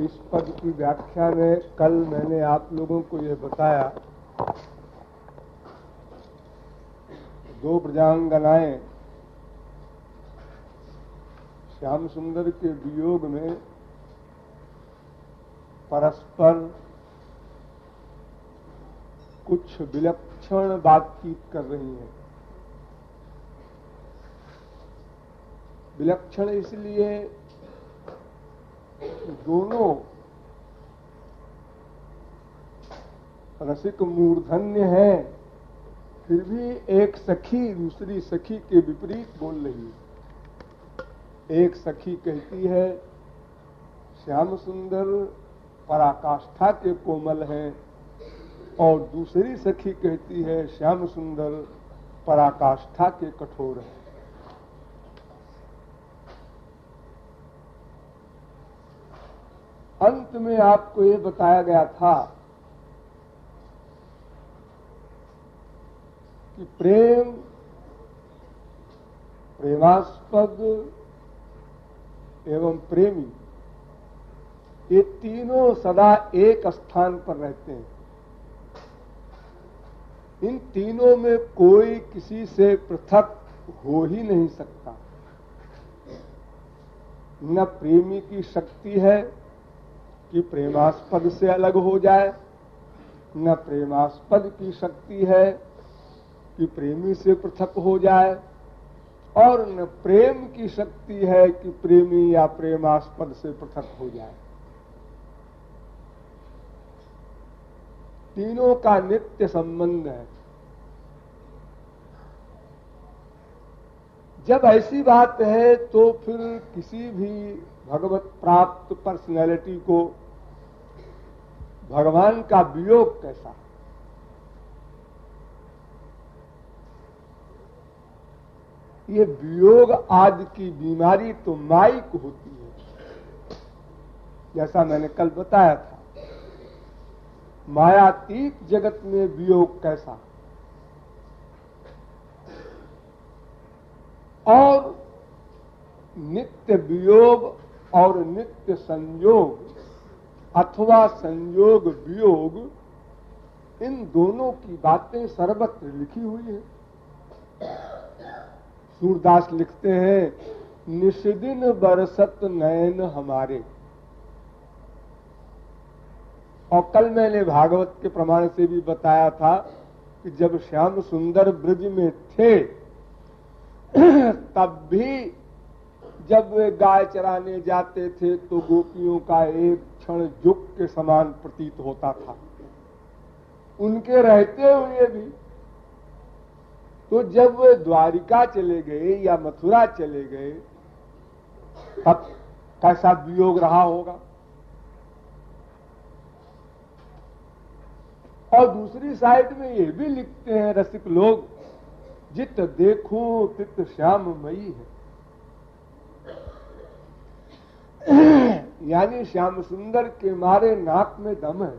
इस पद की व्याख्या में कल मैंने आप लोगों को यह बताया, दो ब्रजांगनाएं श्याम सुंदर के वियोग में परस्पर कुछ विलक्षण बातचीत कर रही हैं। विलक्षण इसलिए दोनों रसिक मूर्धन्य हैं, फिर भी एक सखी दूसरी सखी के विपरीत बोल रही है। एक सखी कहती है श्याम सुंदर पराकाष्ठा के कोमल हैं, और दूसरी सखी कहती है श्याम सुंदर पराकाष्ठा के कठोर हैं। अंत में आपको ये बताया गया था कि प्रेम, प्रेमास्पद एवं प्रेमी ये तीनों सदा एक स्थान पर रहते हैं। इन तीनों में कोई किसी से पृथक हो ही नहीं सकता। न प्रेमी की शक्ति है कि प्रेमास्पद से अलग हो जाए, न प्रेमास्पद की शक्ति है कि प्रेमी से पृथक हो जाए, और न प्रेम की शक्ति है कि प्रेमी या प्रेमास्पद से पृथक हो जाए। तीनों का नित्य संबंध है। जब ऐसी बात है तो फिर किसी भी भगवत प्राप्त पर्सनैलिटी को भगवान का वियोग कैसा? ये वियोग आदि की बीमारी तो माइक होती है, जैसा मैंने कल बताया था। मायातीत जगत में वियोग कैसा? और नित्य वियोग और नित्य संयोग अथवा संयोग वियोग, इन दोनों की बातें सर्वत्र लिखी हुई है। सूरदास लिखते हैं, निष्दिन बरसत नयन हमारे। और कल मैंने भागवत के प्रमाण से भी बताया था कि जब श्याम सुंदर ब्रज में थे तब भी जब वे गाय चराने जाते थे तो गोपियों का एक क्षण जुग के समान प्रतीत होता था, उनके रहते हुए भी। तो जब वे द्वारिका चले गए या मथुरा चले गए तब कैसा वियोग रहा होगा। और दूसरी साइड में ये भी लिखते हैं रसिक लोग, जित देखूं तित श्याममयी है। यानी श्याम सुंदर के मारे नाक में दम है।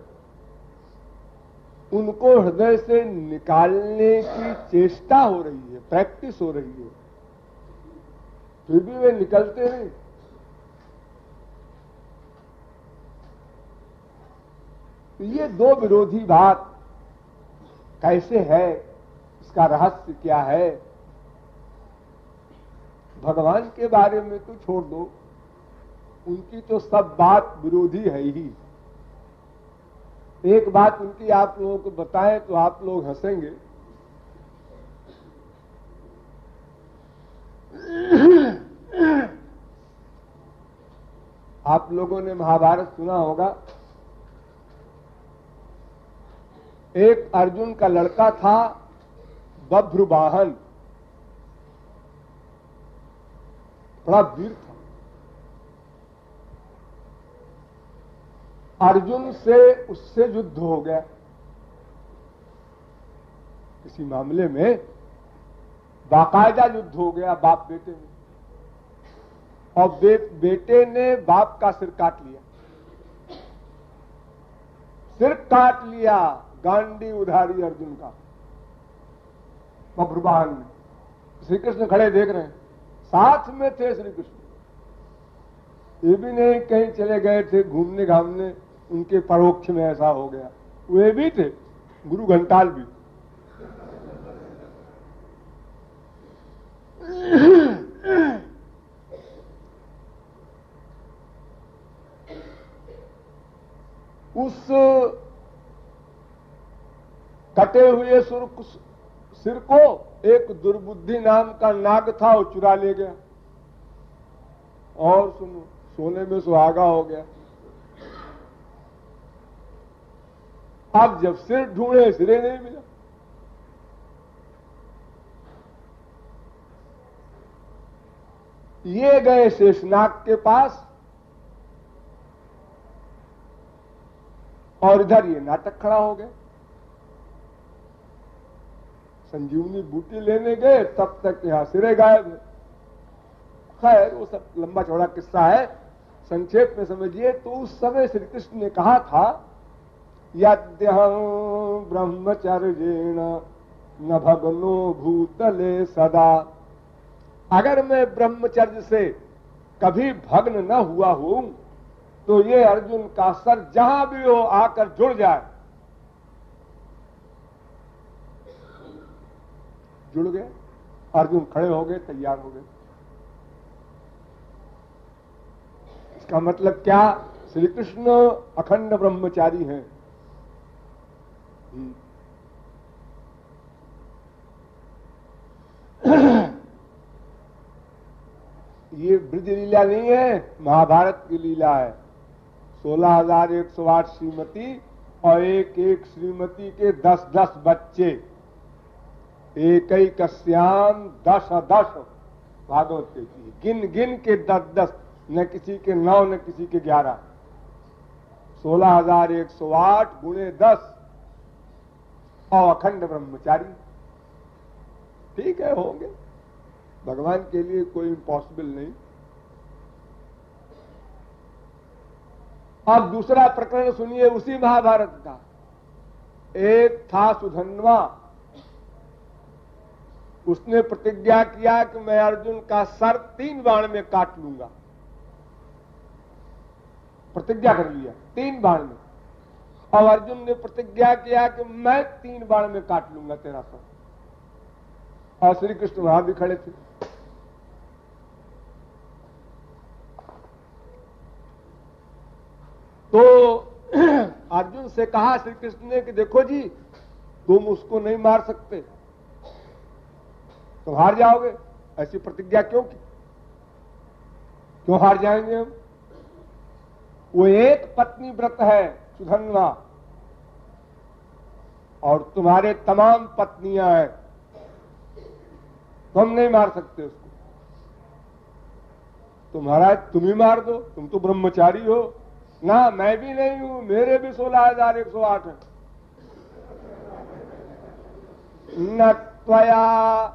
उनको हृदय से निकालने की चेष्टा हो रही है, प्रैक्टिस हो रही है, फिर भी वे निकलते नहीं। ये दो विरोधी बात कैसे है, इसका रहस्य क्या है? भगवान के बारे में तो छोड़ दो, उनकी तो सब बात विरोधी है ही। एक बात उनकी आप लोगों को बताएं तो आप लोग हंसेंगे। आप लोगों ने महाभारत सुना होगा। एक अर्जुन का लड़का था बभ्रुवाहन, बड़ा वीर था। अर्जुन से उससे युद्ध हो गया किसी मामले में, बाकायदा युद्ध हो गया बाप बेटे में, और बेटे ने बाप का सिर काट लिया। सिर काट लिया, गांडी उधारी अर्जुन का, बभ्रुवाहन ने। श्री कृष्ण खड़े देख रहे हैं, साथ में थे श्री कृष्ण। ये भी नहीं कहीं चले गए थे घूमने घामने, उनके परोक्ष में ऐसा हो गया। वे भी थे, गुरु घंटाल भी। उस कटे हुए सिर को एक दुर्बुद्धि नाम का नाग था, वो चुरा ले गया। और सुनो, सोने में सुहागा हो गया। अब जब सिर ढूंढे, सिरे नहीं मिला। ये गए शेषनाग के पास, और इधर ये नाटक खड़ा हो गया। संजीवनी बूटी लेने गए, तब तक यहां सिरे गायब है। खैर वो सब लंबा चौड़ा किस्सा है, संक्षेप में समझिए। तो उस समय श्री कृष्ण ने कहा था, यद्यहं ब्रह्मचर्येण न भग्नो भूतले सदा। अगर मैं ब्रह्मचर्य से कभी भग्न न हुआ हूं तो ये अर्जुन का सर जहां भी हो आकर जुड़ जाए। जुड़ गए, अर्जुन खड़े हो गए, तैयार हो गए। इसका मतलब क्या? श्री कृष्ण अखंड ब्रह्मचारी हैं। ये ब्रज लीला नहीं है, महाभारत की लीला है। 16,108 श्रीमती और एक एक श्रीमती के 10-10 बच्चे, एक ही कश्याम 10-10 भागवत कहती है। गिन गिन के 10-10, न किसी के 9 न किसी के 11। 16,108 गुणे 10 और अखंड ब्रह्मचारी। ठीक है, होंगे। भगवान के लिए कोई इम्पॉसिबल नहीं। अब दूसरा प्रकरण सुनिए उसी महाभारत का। एक था सुधन्वा, उसने प्रतिज्ञा किया कि मैं अर्जुन का सर 3 बाण में काट लूंगा। प्रतिज्ञा कर लिया 3 बाण में। और अर्जुन ने प्रतिज्ञा किया कि मैं 3 बाण में काट लूंगा तेरा सर। और श्री कृष्ण वहां भी खड़े थे। तो अर्जुन से कहा श्री कृष्ण ने कि देखो जी, तुम उसको नहीं मार सकते, तो हार जाओगे। ऐसी प्रतिज्ञा क्यों की? क्यों हार जाएंगे हम? वो एक पत्नी व्रत है सुधन्वा, और तुम्हारे तमाम पत्नियां हैं, तुम नहीं मार सकते उसको। तो महाराज तुम ही मार दो, तुम तो ब्रह्मचारी हो ना। मैं भी नहीं हूं, मेरे भी 16,108 है। न त्वया,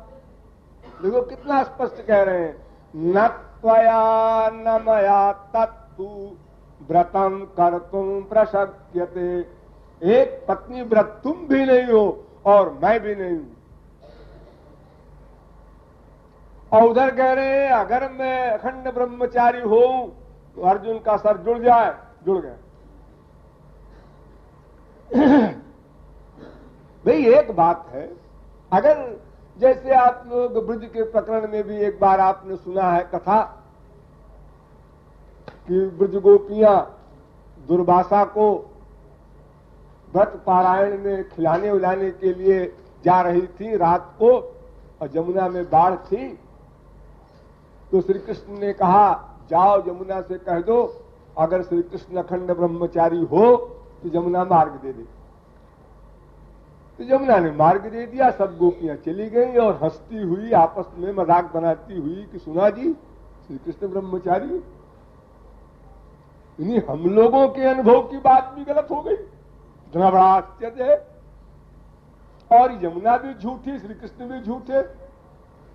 देखो कितना स्पष्ट कह रहे हैं, न त्वया न मया तत्तु व्रतम कर्तुम प्रशक्यते एक पत्नी व्रत तुम भी नहीं हो और मैं भी नहीं हूं। और उधर कह रहे हैं अगर मैं अखंड ब्रह्मचारी हूं तो अर्जुन का सर जुड़ जाए, जुड़ गया। भाई एक बात है, अगर जैसे आप लोग ब्रज के प्रकरण में भी एक बार आपने सुना है कथा कि ब्रज गोपियां दुर्वासा को व्रत पारायण में खिलाने उलाने के लिए जा रही थी रात को, और जमुना में बाढ़ थी, तो श्री कृष्ण ने कहा जाओ जमुना से कह दो अगर श्री कृष्ण अखंड ब्रह्मचारी हो तो जमुना मार्ग दे दे। तो जमुना ने मार्ग दे दिया, सब गोपियां चली गई और हंसती हुई आपस में मजाक बनाती हुई कि सुना जी श्री कृष्ण ब्रह्मचारी। इन्हीं हम लोगों के अनुभव की बात भी गलत हो गई, इतना बड़ा आश्चर्य है। और यमुना भी झूठी, श्री कृष्ण भी झूठे।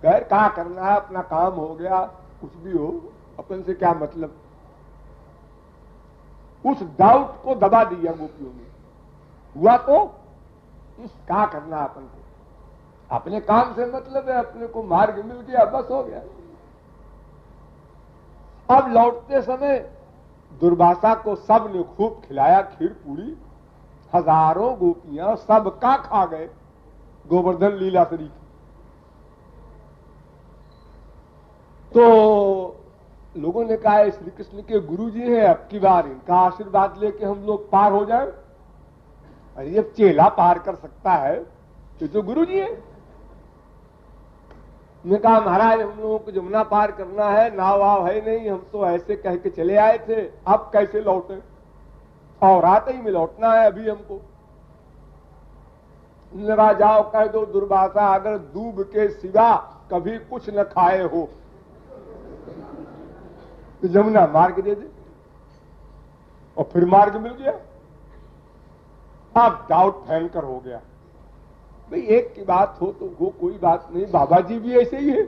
खैर क्या करना है, अपना काम हो गया, कुछ भी हो, अपन से क्या मतलब। उस डाउट को दबा दिया गोपियों ने, हुआ तो क्या करना अपन को, अपने काम से मतलब है, अपने को मार्ग मिल गया, बस हो गया। अब लौटते समय दुर्वासा को सब ने खूब खिलाया खीर पूरी, हजारों गोपियां सबका खा गए गोवर्धन लीलासरी की। तो लोगों ने कहा श्री कृष्ण के गुरु जी हैं, अब की बार इनका आशीर्वाद लेके हम लोग पार हो जाएं। अरे जब चेला पार कर सकता है तो गुरु जी है। ने कहा महाराज हम लोगों को जमुना पार करना है, नाव वाव है नहीं, हम तो ऐसे कह के चले आए थे, अब कैसे लौटे, और रात ही में लौटना है अभी हमको। लगा जाओ कह दो दुर्वासा अगर दूब के सिवा कभी कुछ न खाए हो तो जमुना मार्ग दे दे, और फिर मार्ग मिल गया। अब डाउट भयंकर हो गया। भाई एक की बात हो तो वो कोई बात नहीं, बाबा जी भी ऐसे ही है,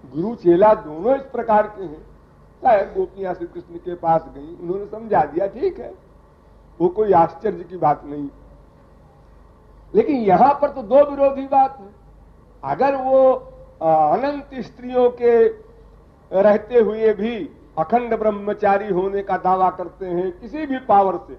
गुरु चेला दोनों इस प्रकार के हैं। चाहे गोपियां श्री कृष्ण के पास गई, उन्होंने समझा दिया, ठीक है, वो कोई आश्चर्य की बात नहीं। लेकिन यहां पर तो दो विरोधी बात है। अगर वो अनंत स्त्रियों के रहते हुए भी अखंड ब्रह्मचारी होने का दावा करते हैं किसी भी पावर से,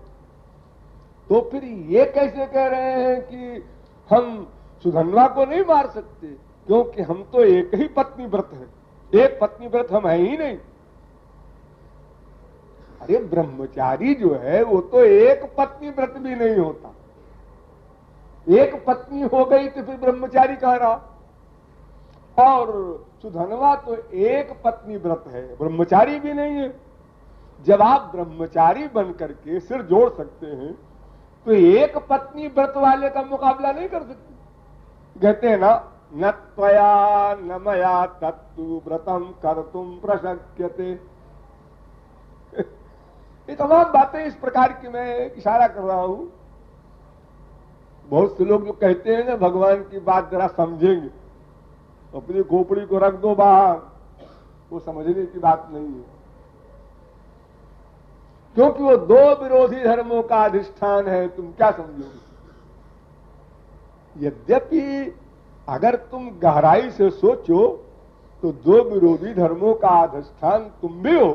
तो फिर ये कैसे कह रहे हैं कि हम सुधन्वा को नहीं मार सकते, क्योंकि हम तो एक ही पत्नी व्रत है, एक पत्नी व्रत हम है ही नहीं। अरे ब्रह्मचारी जो है वो तो एक पत्नी व्रत भी नहीं होता, एक पत्नी हो गई तो फिर ब्रह्मचारी कह रहा। और सुधनवा तो एक पत्नी व्रत है, ब्रह्मचारी भी नहीं है। जब आप ब्रह्मचारी बन करके सिर जोड़ सकते हैं तो एक पत्नी व्रत वाले का मुकाबला नहीं कर सकते। कहते हैं ना, न त्वया न मया तत्तु व्रतम कर्तुम प्रशक्यते। ये तमाम बातें इस प्रकार की मैं इशारा कर रहा हूं। बहुत से लोग जो कहते हैं ना भगवान की बात जरा समझेंगे, अपनी खोपड़ी को रख दो बाहर, वो समझने की बात नहीं है, क्योंकि वो दो विरोधी धर्मों का अधिष्ठान है। तुम क्या समझोगे? यद्यपि अगर तुम गहराई से सोचो तो दो विरोधी धर्मों का अधिष्ठान तुम भी हो,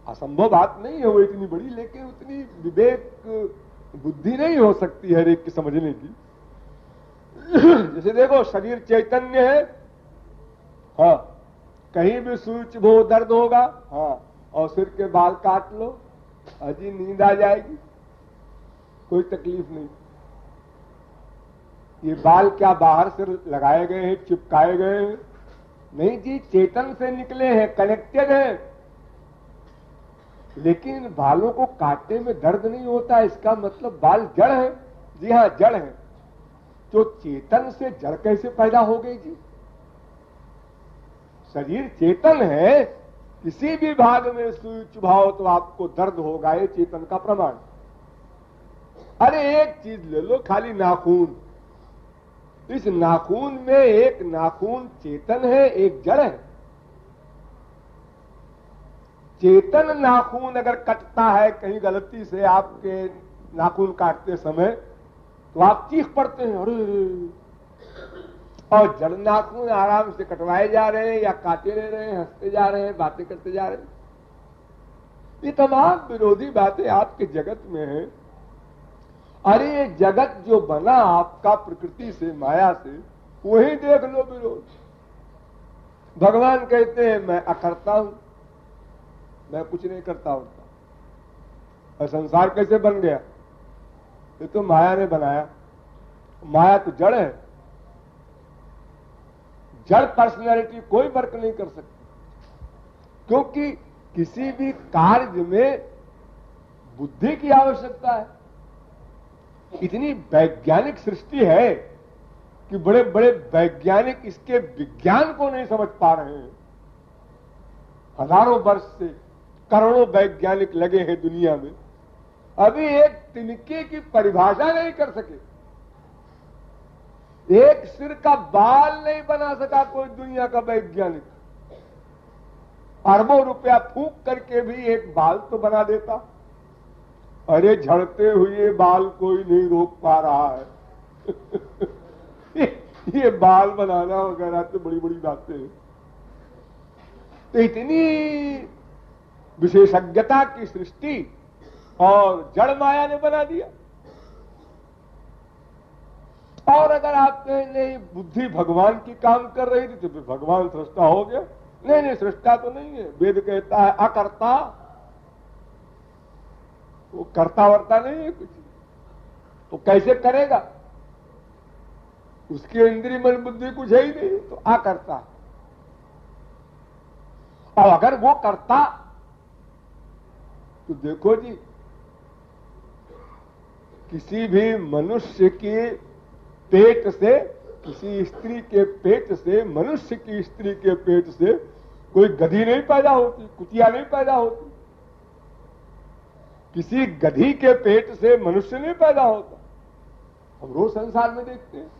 असंभव बात नहीं है वो इतनी बड़ी, लेकिन उतनी विवेक बुद्धि नहीं हो सकती हर एक की समझने की। जैसे देखो शरीर चैतन्य है, हाँ, कहीं भी सूच वो दर्द होगा, हाँ, और सिर के बाल काट लो अजी नींद आ जाएगी, कोई तकलीफ नहीं। ये बाल क्या बाहर से लगाए गए हैं, चिपकाए गए हैं? नहीं जी, चेतन से निकले हैं, कनेक्टेड है। लेकिन बालों को काटने में दर्द नहीं होता, इसका मतलब बाल जड़ है। जी हाँ, जड़ है। तो चेतन से जड़ कैसे पैदा हो गई जी? शरीर चेतन है, किसी भी भाग में सुई चुभाओ तो आपको दर्द होगा, ये चेतन का प्रमाण। अरे एक चीज ले लो, खाली नाखून, इस नाखून में एक नाखून चेतन है, एक जड़ है। चेतन नाखून अगर कटता है कहीं गलती से आपके नाखून काटते समय तो आप चीख पड़ते हैं, अरे, और जड़ नाखून आराम से कटवाए जा रहे हैं या काटे ले रहे हैं, हंसते जा रहे हैं, बातें करते जा रहे हैं। ये तमाम विरोधी बातें आपके जगत में हैं। अरे ये जगत जो बना आपका प्रकृति से, माया से, वही देख लो विरोध। भगवान कहते हैं मैं अकर्ता हूं, मैं कुछ नहीं करता होता। और संसार कैसे बन गया? ये तो माया ने बनाया। माया तो जड़ है, जड़ पर्सनैलिटी कोई वर्क नहीं कर सकती, क्योंकि किसी भी कार्य में बुद्धि की आवश्यकता है। इतनी वैज्ञानिक सृष्टि है कि बड़े बड़े वैज्ञानिक इसके विज्ञान को नहीं समझ पा रहे हैं। हजारों वर्ष से करोड़ों वैज्ञानिक लगे हैं दुनिया में, अभी एक तिनके की परिभाषा नहीं कर सके। एक सिर का बाल नहीं बना सका कोई दुनिया का वैज्ञानिक। अरबों रुपया फूंक करके भी एक बाल तो बना देता। अरे झड़ते हुए बाल कोई नहीं रोक पा रहा है। ये बाल बनाना वगैरह तो बड़ी बड़ी बातें हैं। तो इतनी विशेषज्ञता की सृष्टि और जड़ माया ने बना दिया। और अगर आप कहें नहीं बुद्धि भगवान की काम कर रही थी तो फिर भगवान सृष्टा हो गया। नहीं नहीं, सृष्टा तो नहीं है। वेद कहता है अकर्ता, वो करता वर्ता नहीं है कुछ। तो कैसे करेगा? उसके इंद्रिय मन बुद्धि कुछ है ही नहीं, तो अकर्ता। और अगर वो करता तो देखो जी, किसी भी मनुष्य के पेट से, किसी स्त्री के पेट से, मनुष्य की स्त्री के पेट से कोई गधी नहीं पैदा होती, कुतिया नहीं पैदा होती। किसी गधी के पेट से मनुष्य नहीं पैदा होता। हम रोज संसार में देखते हैं।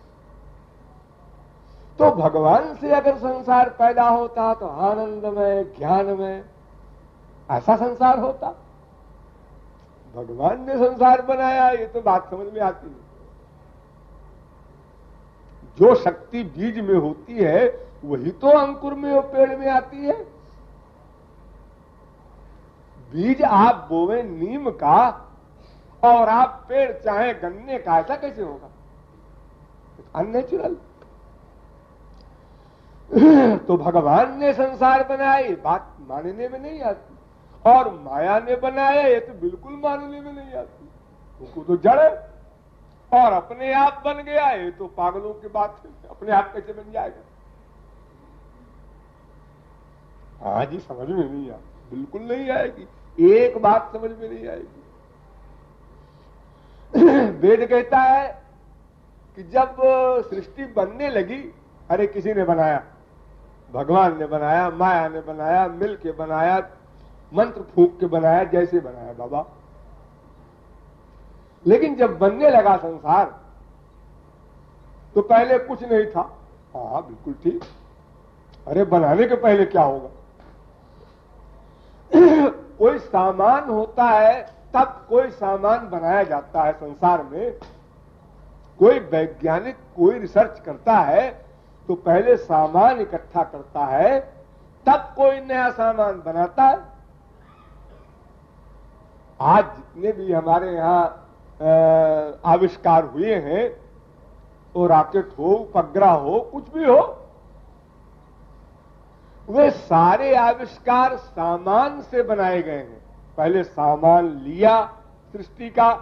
तो भगवान से अगर संसार पैदा होता तो आनंदमय, ज्ञानमय, ऐसा संसार होता। भगवान ने संसार बनाया, ये तो बात समझ में आती है। जो शक्ति बीज में होती है वही तो अंकुर में और पेड़ में आती है। बीज आप बोवे नीम का और आप पेड़ चाहे गन्ने का, ऐसा कैसे होगा? अननेचुरल। तो भगवान ने संसार बनाया, बात मानने में नहीं आती। और माया ने बनाया, ये तो बिल्कुल मानने में नहीं आती। उसको तो जड़ है और अपने आप बन गया, ये तो पागलों की बात है। अपने आप कैसे बन जाएगा? हाँ जी, समझ में नहीं आती, बिल्कुल नहीं आएगी। एक बात समझ में नहीं आएगी। वेद कहता है कि जब सृष्टि बनने लगी, अरे किसी ने बनाया, भगवान ने बनाया, माया ने बनाया, मिल के बनाया, मंत्र फूंक के बनाया, जैसे बनाया बाबा। लेकिन जब बनने लगा संसार तो पहले कुछ नहीं था। हाँ बिल्कुल ठीक। अरे बनाने के पहले क्या होगा? कोई सामान होता है तब कोई सामान बनाया जाता है संसार में। कोई वैज्ञानिक कोई रिसर्च करता है तो पहले सामान इकट्ठा करता है, तब कोई नया सामान बनाता है। आज जितने भी हमारे यहां आविष्कार हुए हैं, वो रॉकेट हो, उपग्रह हो, कुछ भी हो, वे सारे आविष्कार सामान से बनाए गए हैं। पहले सामान लिया सृष्टि का,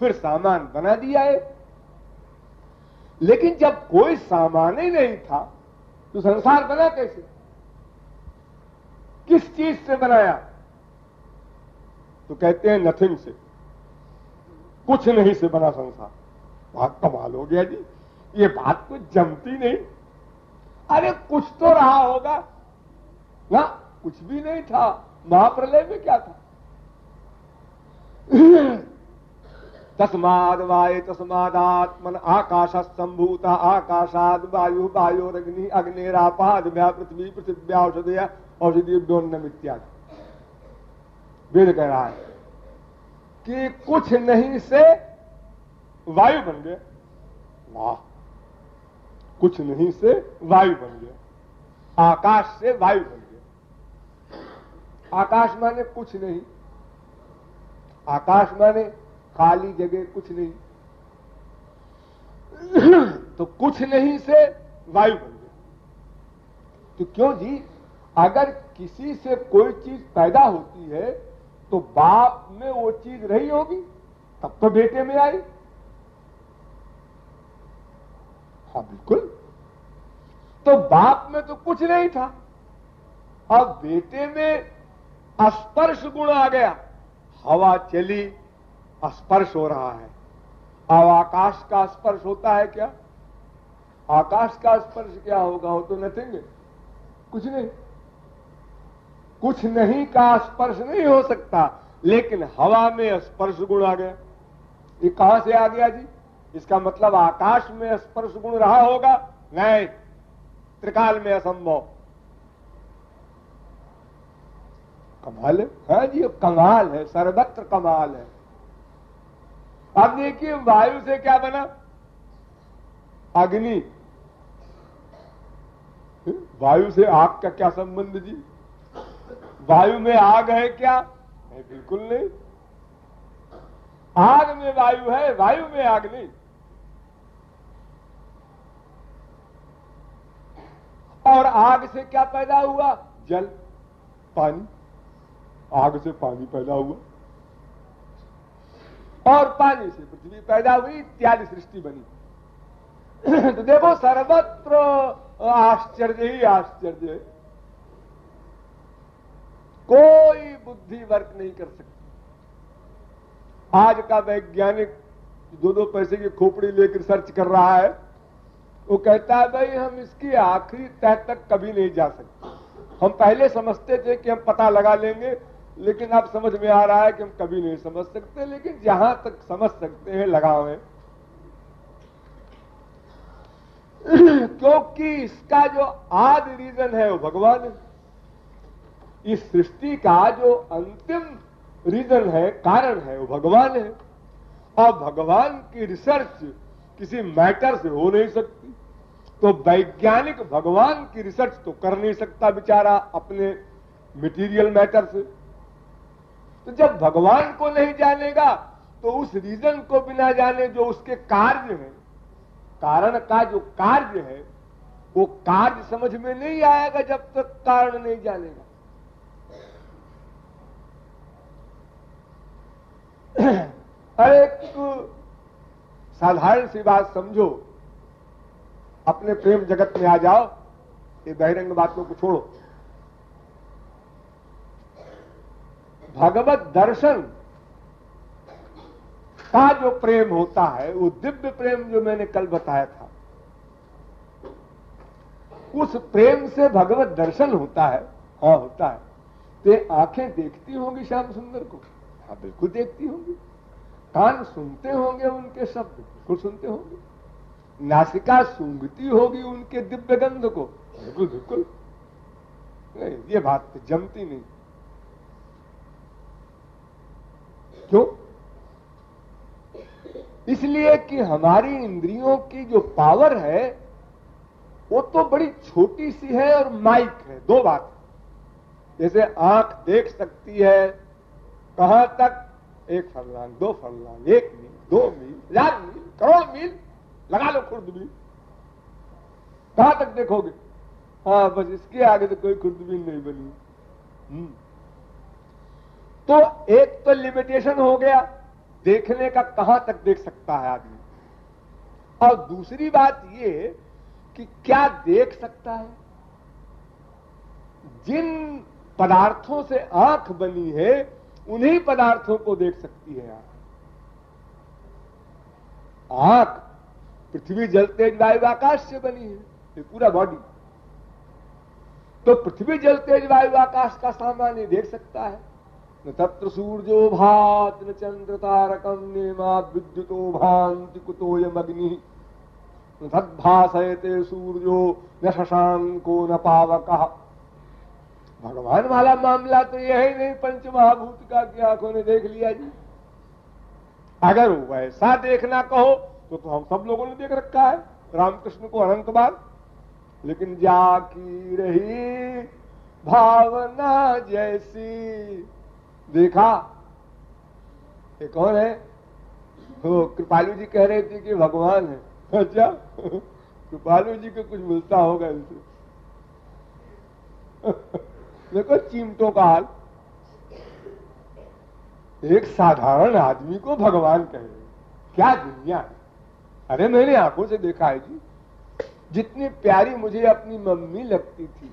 फिर सामान बना दिया है। लेकिन जब कोई सामान ही नहीं था तो संसार बना कैसे? किस चीज से बनाया? तो कहते हैं नथिंग से, कुछ नहीं से बना संसार। बात कमाल हो गया जी, ये बात कुछ जमती नहीं। अरे कुछ तो रहा होगा ना, कुछ भी नहीं था। महाप्रलय में क्या था? तस्माद वाय तस्मादात्मन आकाशः संभूता आकाशाद वायु वायोरग्नि अग्निरापाद्भ्या पृथ्वी पृथिव्या औषधेभ्योऽन्नम् इत्यादि वेद कह रहा है कि कुछ नहीं से वायु बन गया। वाह, कुछ नहीं से वायु बन गया, आकाश से वायु बन गया। आकाश माने कुछ नहीं, आकाश माने खाली जगह, कुछ नहीं। तो कुछ नहीं से वायु बन गया। तो क्यों जी, अगर किसी से कोई चीज पैदा होती है तो बाप में वो चीज रही होगी, तब तो बेटे में आई। हाँ बिल्कुल। तो बाप में तो कुछ नहीं था, अब बेटे में स्पर्श गुण आ गया। हवा चली, स्पर्श हो रहा है। अब आकाश का स्पर्श होता है क्या? आकाश का स्पर्श क्या होगा? वो तो नथिंग है, कुछ नहीं। कुछ नहीं का स्पर्श नहीं हो सकता, लेकिन हवा में स्पर्श गुण आ गया। ये कहां से आ गया जी? इसका मतलब आकाश में स्पर्श गुण रहा होगा? नहीं, त्रिकाल में असंभव। कमाल है। हाँ जी, कमाल है, सर्वत्र कमाल है। अब देखिए, वायु से क्या बना? अग्नि। वायु से आग का क्या संबंध जी? वायु में आग है क्या? नहीं, बिल्कुल नहीं। आग में वायु है, वायु में आग नहीं। और आग से क्या पैदा हुआ? जल, पानी। आग से पानी पैदा हुआ और पानी से पृथ्वी पैदा हुई, इत्यादि सृष्टि बनी। तो देखो, सर्वत्र आश्चर्य ही आश्चर्य है। कोई बुद्धि वर्क नहीं कर सकती। आज का वैज्ञानिक 2-2 पैसे की खोपड़ी लेकर सर्च कर रहा है, वो कहता है भाई हम इसकी आखिरी तह तक कभी नहीं जा सकते। हम पहले समझते थे कि हम पता लगा लेंगे, लेकिन अब समझ में आ रहा है कि हम कभी नहीं समझ सकते, लेकिन जहां तक समझ सकते हैं लगावे। क्योंकि इसका जो आदि रीजन है वो भगवान है। इस सृष्टि का जो अंतिम रीजन है, कारण है, वो भगवान है। और भगवान की रिसर्च किसी मैटर से हो नहीं सकती। तो वैज्ञानिक भगवान की रिसर्च तो कर नहीं सकता बेचारा अपने मटेरियल मैटर से। तो जब भगवान को नहीं जानेगा तो उस रीजन को बिना जाने जो उसके कार्य है, कारण का जो कार्य है, वो कार्य समझ में नहीं आएगा जब तक कारण नहीं जानेगा। अरे एक साधारण सी बात समझो, अपने प्रेम जगत में आ जाओ, ये बहिरंग बातों को छोड़ो। भगवत दर्शन का जो प्रेम होता है, वो दिव्य प्रेम जो मैंने कल बताया था, उस प्रेम से भगवत दर्शन होता है। हाँ होता है। तो आंखें देखती होंगी श्याम सुंदर को? हाँ बिल्कुल देखती होंगी। कान सुनते होंगे उनके शब्द? बिल्कुल सुनते होंगे। नासिका सूंघती होगी उनके दिव्य गंध को? बिल्कुल बिल्कुल। नहीं, ये बात तो जमती नहीं। क्यों? इसलिए कि हमारी इंद्रियों की जो पावर है वो तो बड़ी छोटी सी है और माइक है। दो बात, जैसे आंख देख सकती है कहां तक? 1 फरलांग, 2 फरलांग, 1 मील, 2 मील, 1000 मील, करोड़ मील, लगा लो खुर्दबीन। कहां तक देखोगे? हाँ बस इसके आगे तो कोई खुर्दबीन नहीं बनी। तो एक तो लिमिटेशन हो गया देखने का, कहां तक देख सकता है आदमी। और दूसरी बात ये कि क्या देख सकता है? जिन पदार्थों से आंख बनी है उन्हीं पदार्थों को देख सकती है आंख। पृथ्वी जल तेज वायु आकाश से बनी है, ये पूरा बॉडी। तो पृथ्वी जल तेज वायु आकाश का सामान्य देख सकता है। न तत्र सूर्यो भात न चंद्र तारकम नेमा विद्युतो भांति कुतोयम अग्नि न तद्भासयते सूर्यो न शशांको न पावकः। भगवान वाला मामला तो यह ही नहीं पंच महाभूत का कि आंखों ने देख लिया जी। अगर वैसा देखना कहो तो हम सब लोगों ने देख रखा है रामकृष्ण को अनंत बार। लेकिन जाकी रही भावना जैसी, देखा। ये कौन है? वो कृपालु जी कह रहे थे कि भगवान है। अच्छा, कृपालु जी को कुछ मिलता होगा इनसे। देखो चिमटों का हाल, एक साधारण आदमी को भगवान कह रहे, क्या दुनिया है। अरे मैंने आंखों से देखा है जी, जितनी प्यारी मुझे अपनी मम्मी लगती थी,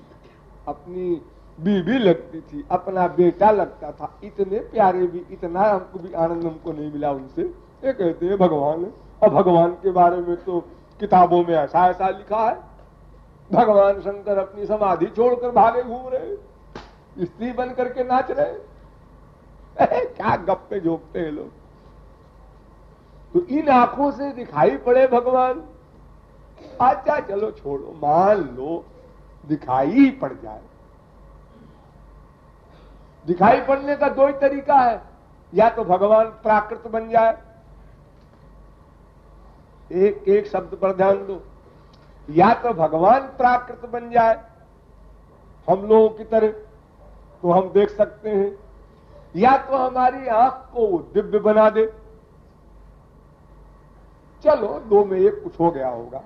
अपनी बीबी लगती थी, अपना बेटा लगता था, इतने प्यारे भी, इतना हमको भी आनंद हमको नहीं मिला उनसे। ये कहते हैं भगवान है। और भगवान के बारे में तो किताबों में ऐसा ऐसा लिखा है, भगवान शंकर अपनी समाधि छोड़कर भागे घूम रहे, स्त्री बन करके नाच रहे। क्या गप्पे जोकते हैं लोग। तो इन आंखों से दिखाई पड़े भगवान, अच्छा चलो छोड़ो, मान लो दिखाई ही पड़ जाए। दिखाई पड़ने का दो ही तरीका है, या तो भगवान प्राकृत बन जाए, एक एक शब्द पर ध्यान दो, या तो भगवान प्राकृत बन जाए हम लोगों की तरह, तो हम देख सकते हैं, या तो हमारी आंख को वो दिव्य बना दे। चलो दो में एक कुछ हो गया होगा।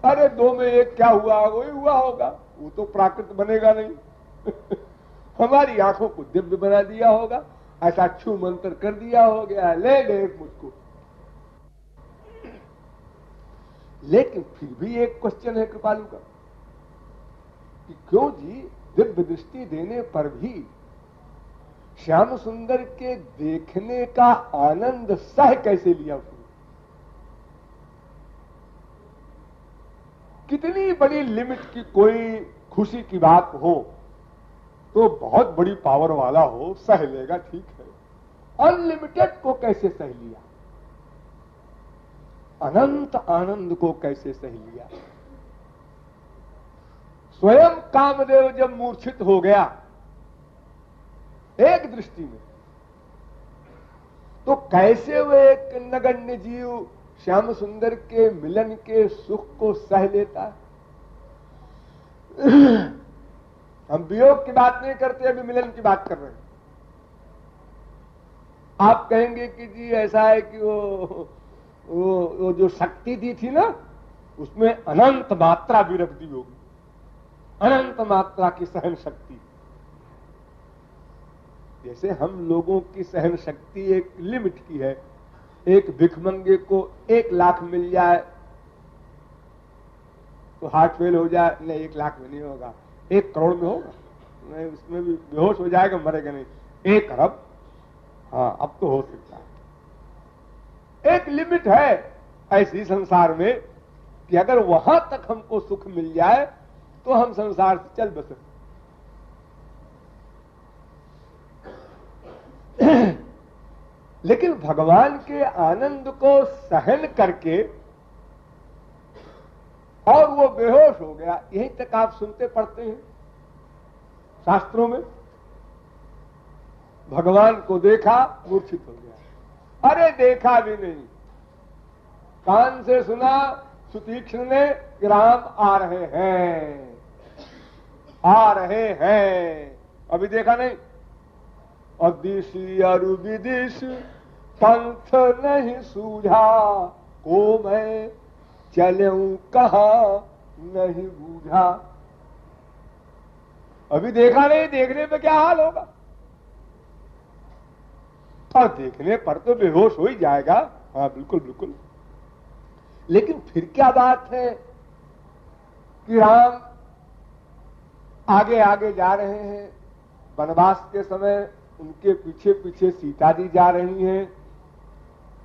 अरे दो में एक क्या हुआ, वही हुआ होगा, वो तो प्राकृत बनेगा नहीं। हमारी आंखों को दिव्य बना दिया होगा, ऐसा छू मंत्र कर दिया हो गया, ले देख मुझको। लेकिन फिर भी एक क्वेश्चन है कृपालु का कि क्यों जी दिव्य दृष्टि देने पर भी श्याम सुंदर के देखने का आनंद सह कैसे लिया उसने? कितनी बड़ी लिमिट की कोई खुशी की बात हो तो बहुत बड़ी पावर वाला हो सह लेगा, ठीक है। अनलिमिटेड को कैसे सह लिया, अनंत आनंद को कैसे सह लिया? स्वयं कामदेव जब मूर्छित हो गया एक दृष्टि में, तो कैसे वो एक नगण्य जीव श्याम सुंदर के मिलन के सुख को सह लेता है? हम वियोग की बात नहीं करते, अभी मिलन की बात कर रहे हैं। आप कहेंगे कि जी ऐसा है कि वो जो शक्ति दी थी ना, उसमें अनंत मात्रा भी रख दी होगी, अनंत मात्रा की सहन शक्ति। जैसे हम लोगों की सहन शक्ति एक लिमिट की है। एक भिखमंगे को 1 लाख मिल जाए तो हार्ट फेल हो जाए, नहीं 1 लाख में नहीं होगा, 1 करोड़ में होगा, नहीं उसमें भी बेहोश हो जाएगा, मरेगा नहीं। 1 अरब, हाँ अब तो हो सकता है। एक लिमिट है ऐसी संसार में कि अगर वहां तक हमको सुख मिल जाए तो हम संसार से चल बसे। लेकिन भगवान के आनंद को सहन करके और वो बेहोश हो गया, यहीं तक आप सुनते पढ़ते हैं शास्त्रों में। भगवान को देखा मूर्छित हो गया, अरे देखा भी नहीं, कान से सुना सुतीक्ष्ण ने राम आ रहे हैं, आ रहे हैं, अभी देखा नहीं। अदिशि अरु विदिश पंथ नहीं सूझा, को मैं चलूं कहां नहीं बूझा। अभी देखा नहीं, देखने पे क्या हाल होगा? और देखने पर तो बेहोश हो ही जाएगा, हाँ बिल्कुल बिल्कुल। लेकिन फिर क्या बात है कि राम आगे आगे जा रहे हैं, वनवास के समय उनके पीछे पीछे सीता जी जा रही हैं,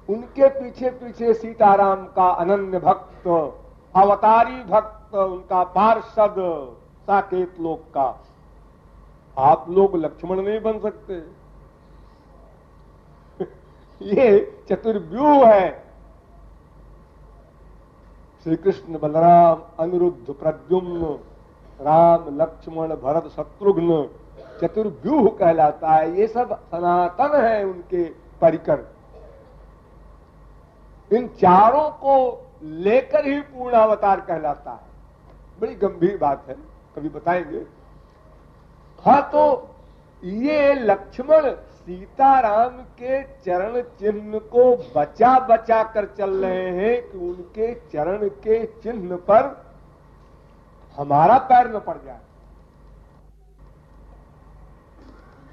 उनके पीछे पीछे सीताराम का अनन्य भक्त, अवतारी भक्त, उनका पार्षद साकेत लोक का। आप लोग लक्ष्मण नहीं बन सकते। ये चतुर्व्यूह है, श्री कृष्ण बलराम अनिरुद्ध प्रद्युम्न, राम लक्ष्मण भरत शत्रुघ्न, चतुर्व्यूह कहलाता है। ये सब सनातन है उनके परिकर। इन चारों को लेकर ही पूर्ण अवतार कहलाता है। बड़ी गंभीर बात है, कभी बताएंगे। हाँ, तो ये लक्ष्मण सीताराम के चरण चिन्ह को बचा बचा कर चल रहे हैं कि उनके चरण के चिन्ह पर हमारा पैर न पड़ जाए।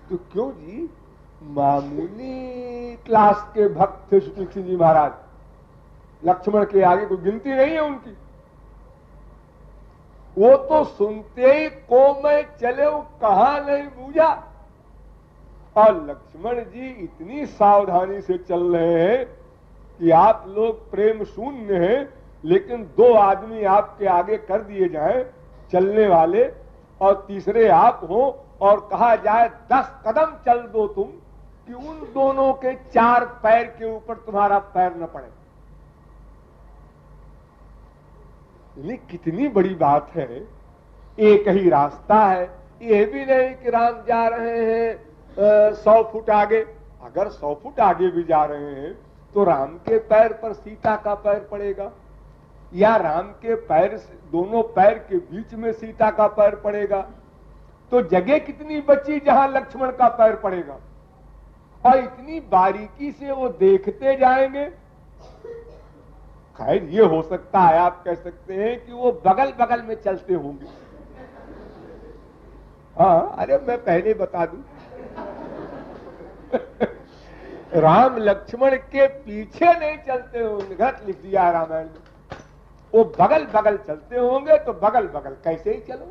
तो क्यों जी, मामूली क्लास के भक्त थे श्री जी महाराज, लक्ष्मण के आगे कोई गिनती नहीं है उनकी। वो तो सुनते ही को मैं चले कहां नहीं बूझा। और लक्ष्मण जी इतनी सावधानी से चल रहे हैं कि आप लोग प्रेम शून्य हैं, लेकिन दो आदमी आपके आगे कर दिए जाएं चलने वाले, और तीसरे आप हो, और कहा जाए 10 कदम चल दो तुम, कि उन दोनों के 4 पैर के ऊपर तुम्हारा पैर न पड़े। ये कितनी बड़ी बात है। एक ही रास्ता है, ये भी नहीं कि राम जा रहे हैं 100 फुट आगे। अगर 100 फुट आगे भी जा रहे हैं तो राम के पैर पर सीता का पैर पड़ेगा, या राम के पैर, दोनों पैर के बीच में सीता का पैर पड़ेगा। तो जगह कितनी बची जहां लक्ष्मण का पैर पड़ेगा। और इतनी बारीकी से वो देखते जाएंगे। खैर, ये हो सकता है, आप कह सकते हैं कि वो बगल बगल में चलते होंगे। हाँ, अरे मैं पहले बता दूं राम लक्ष्मण के पीछे नहीं चलते होंगे, गलत लिख दिया है रामायण में। वो बगल बगल चलते होंगे, तो बगल बगल कैसे ही चलो,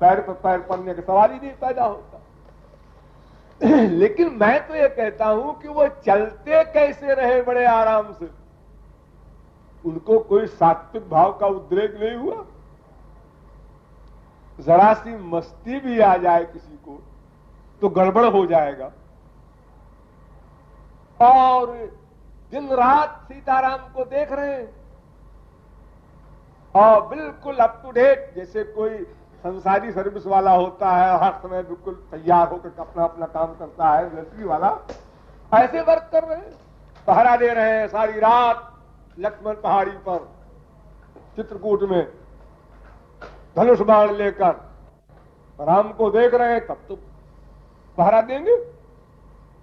पैर पर पैर पड़ने का सवाल ही नहीं पैदा होता। लेकिन मैं तो ये कहता हूं कि वो चलते कैसे रहे बड़े आराम से। उनको कोई सात्विक भाव का उद्रेक नहीं हुआ। जरा सी मस्ती भी आ जाए किसी को तो गड़बड़ हो जाएगा। और दिन रात सीताराम को देख रहे हैं, और बिल्कुल अप टू डेट, जैसे कोई संसारी सर्विस वाला होता है, हर समय बिल्कुल तैयार होकर अपना अपना काम करता है, मिलिट्री वाला, ऐसे वर्क कर रहे हैं। पहरा दे रहे हैं सारी रात लक्ष्मण पहाड़ी पर, चित्रकूट में धनुष बाण लेकर राम को देख रहे हैं। तब तो पहरा देंगे,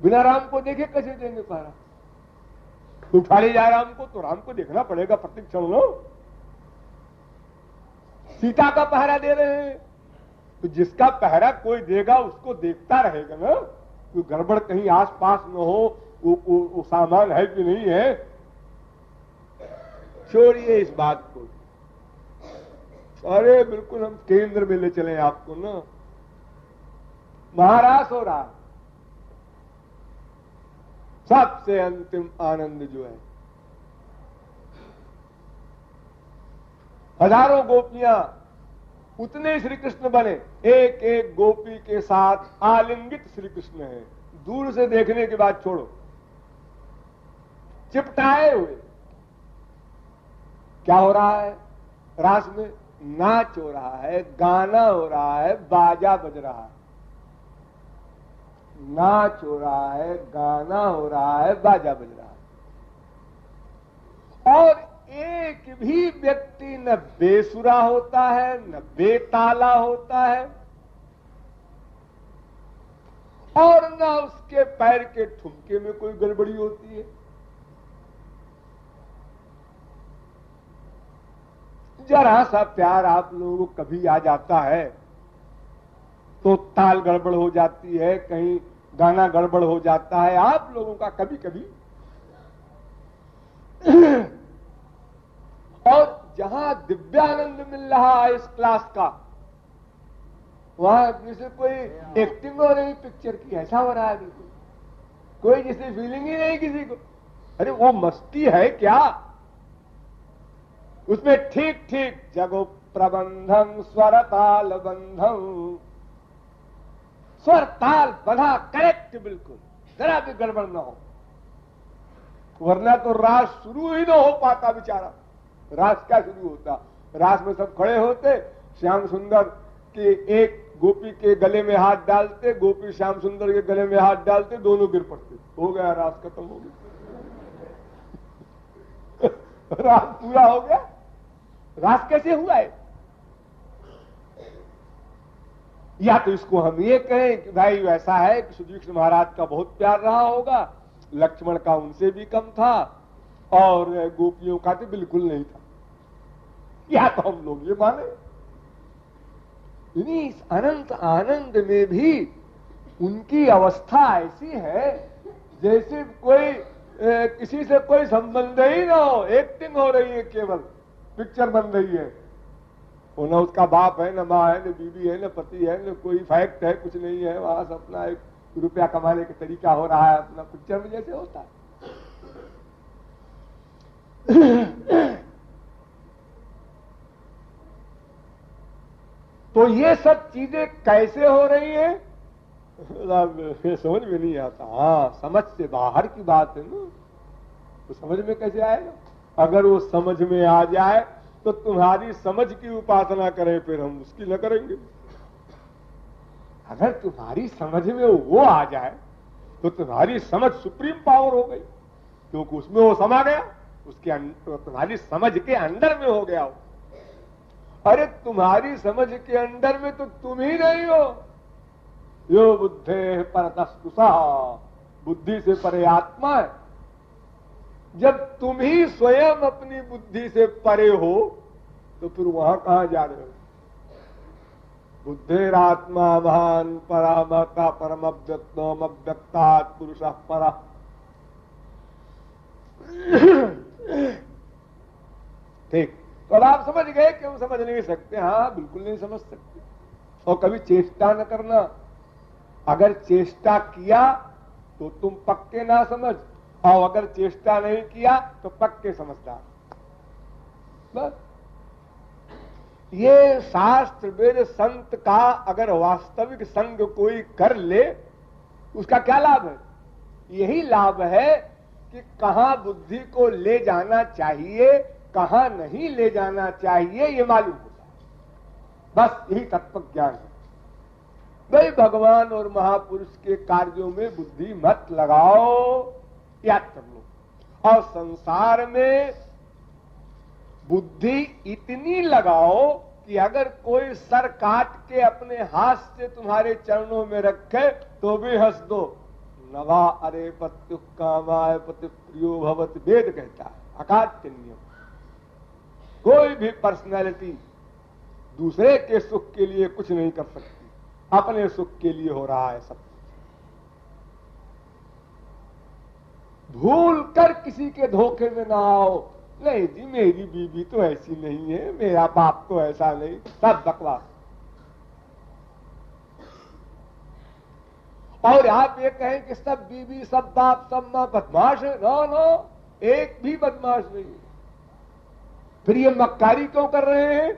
बिना राम को देखे कैसे देंगे पहरा। उठा ले जाए राम को तो राम को देखना पड़ेगा प्रत्येक क्षण। लो, सीता का पहरा दे रहे हैं, तो जिसका पहरा कोई देगा उसको देखता रहेगा ना, कोई गड़बड़ कहीं आस पास न हो, वो सामान है कि नहीं है। छोड़िए इस बात को। अरे बिल्कुल हम केंद्र में ले चले आपको ना। महाराज हो रहा, सबसे अंतिम आनंद जो है, हजारों गोपियां उतने श्री कृष्ण बने, एक एक गोपी के साथ आलिंगित श्री कृष्ण है। दूर से देखने के बाद छोड़ो, चिपटाए हुए। क्या हो रहा है रास में? नाच हो रहा है, गाना हो रहा है, बाजा बज रहा है। नाच हो रहा है, गाना हो रहा है, बाजा बज रहा है। और एक भी व्यक्ति न बेसुरा होता है, न बेताला होता है, और न उसके पैर के ठुमके में कोई गड़बड़ी होती है। जरा सा प्यार आप लोगों को कभी आ जाता है तो ताल गड़बड़ हो जाती है, कहीं गाना गड़बड़ हो जाता है आप लोगों का कभी कभी। और जहां दिव्यानंद मिल रहा है इस क्लास का, वहां जैसे कोई एक्टिंग हो रही पिक्चर की, ऐसा हो रहा है। बिल्कुल कोई जैसे फीलिंग ही नहीं किसी को। अरे वो मस्ती है क्या? उसमें ठीक ठीक जगो प्रबंधन स्वर ताल बंधन, स्वर ताल बंधा करेक्ट, बिल्कुल जरा भी गड़बड़ ना हो, वरना तो रास शुरू ही ना हो पाता बेचारा। रास क्या शुरू होता? रास में सब खड़े होते, श्याम सुंदर के एक गोपी के गले में हाथ डालते, गोपी श्याम सुंदर के गले में हाथ डालते, दोनों गिर पड़ते, हो गया रास खत्म हो गया। रास पूरा हो गया। रास कैसे हुआ है? या तो इसको हम ये कहें कि भाई वैसा है कि सुदीक्षित महाराज का बहुत प्यार रहा होगा, लक्ष्मण का उनसे भी कम था और गोपियों का तो बिल्कुल नहीं था। या तो हम लोग ये माने। इस अनंत आनंद में भी उनकी अवस्था ऐसी है जैसे कोई किसी से कोई संबंध ही ना हो, एक्टिंग हो रही है, केवल पिक्चर बन रही है। वो ना उसका बाप है, न माँ है, न बीवी है, न पति है, न कोई फैक्ट है, कुछ नहीं है। वहां से अपना एक रुपया कमाने का तरीका हो रहा है, अपना पिक्चर में जैसे होता है। तो ये सब चीजें कैसे हो रही है समझ में नहीं आता। हाँ, समझ से बाहर की बात है ना, तो समझ में कैसे आएगा? अगर वो समझ में आ जाए तो तुम्हारी समझ की उपासना करें, फिर हम उसकी न करेंगे। अगर तुम्हारी समझ में वो आ जाए तो तुम्हारी समझ सुप्रीम पावर हो गई, क्योंकि उसमें वो समा गया, उसके तुम्हारी समझ के अंदर में हो गया हो। अरे तुम्हारी समझ के अंदर में तो तुम ही नहीं हो। यो बुद्धे परतस्तुषा, बुद्धि से परे आत्मा है। जब तुम ही स्वयं अपनी बुद्धि से परे हो तो फिर वहां कहां जा रहे हो? बुद्धेरात्मा महान परामता परमव्यक्तात् पुरुषः परः। ठीक, तो अब आप समझ गए कि हम समझ नहीं सकते। हाँ, बिल्कुल नहीं समझ सकते। और कभी चेष्टा न करना। अगर चेष्टा किया तो तुम पक्के ना समझ, और अगर चेष्टा नहीं किया तो पक्के समझदार। बस ये शास्त्र वेद संत का अगर वास्तविक संग कोई कर ले, उसका क्या लाभ है? यही लाभ है कि कहां बुद्धि को ले जाना चाहिए, कहां नहीं ले जाना चाहिए, ये मालूम होता है। बस यही तत्व ज्ञान है। भाई भगवान और महापुरुष के कार्यों में बुद्धि मत लगाओ, याद कर लो। और संसार में बुद्धि इतनी लगाओ कि अगर कोई सर काट के अपने हाथ से तुम्हारे चरणों में रखे तो भी हंस दो। नवा अरे पत्यु कामाय पति प्रियो भवत, वेद कहता है, अकाट्य नियम। कोई भी पर्सनैलिटी दूसरे के सुख के लिए कुछ नहीं कर सकती, अपने सुख के लिए हो रहा है सब। भूल कर किसी के धोखे में ना आओ। नहीं जी, मेरी बीवी तो ऐसी नहीं है, मेरा बाप तो ऐसा नहीं, सब बकवास। और आप ये कहें कि सब बीवी, सब बाप, सब मां बदमाश है, नो नो, एक भी बदमाश नहीं है। फिर ये मक्कारी क्यों कर रहे हैं?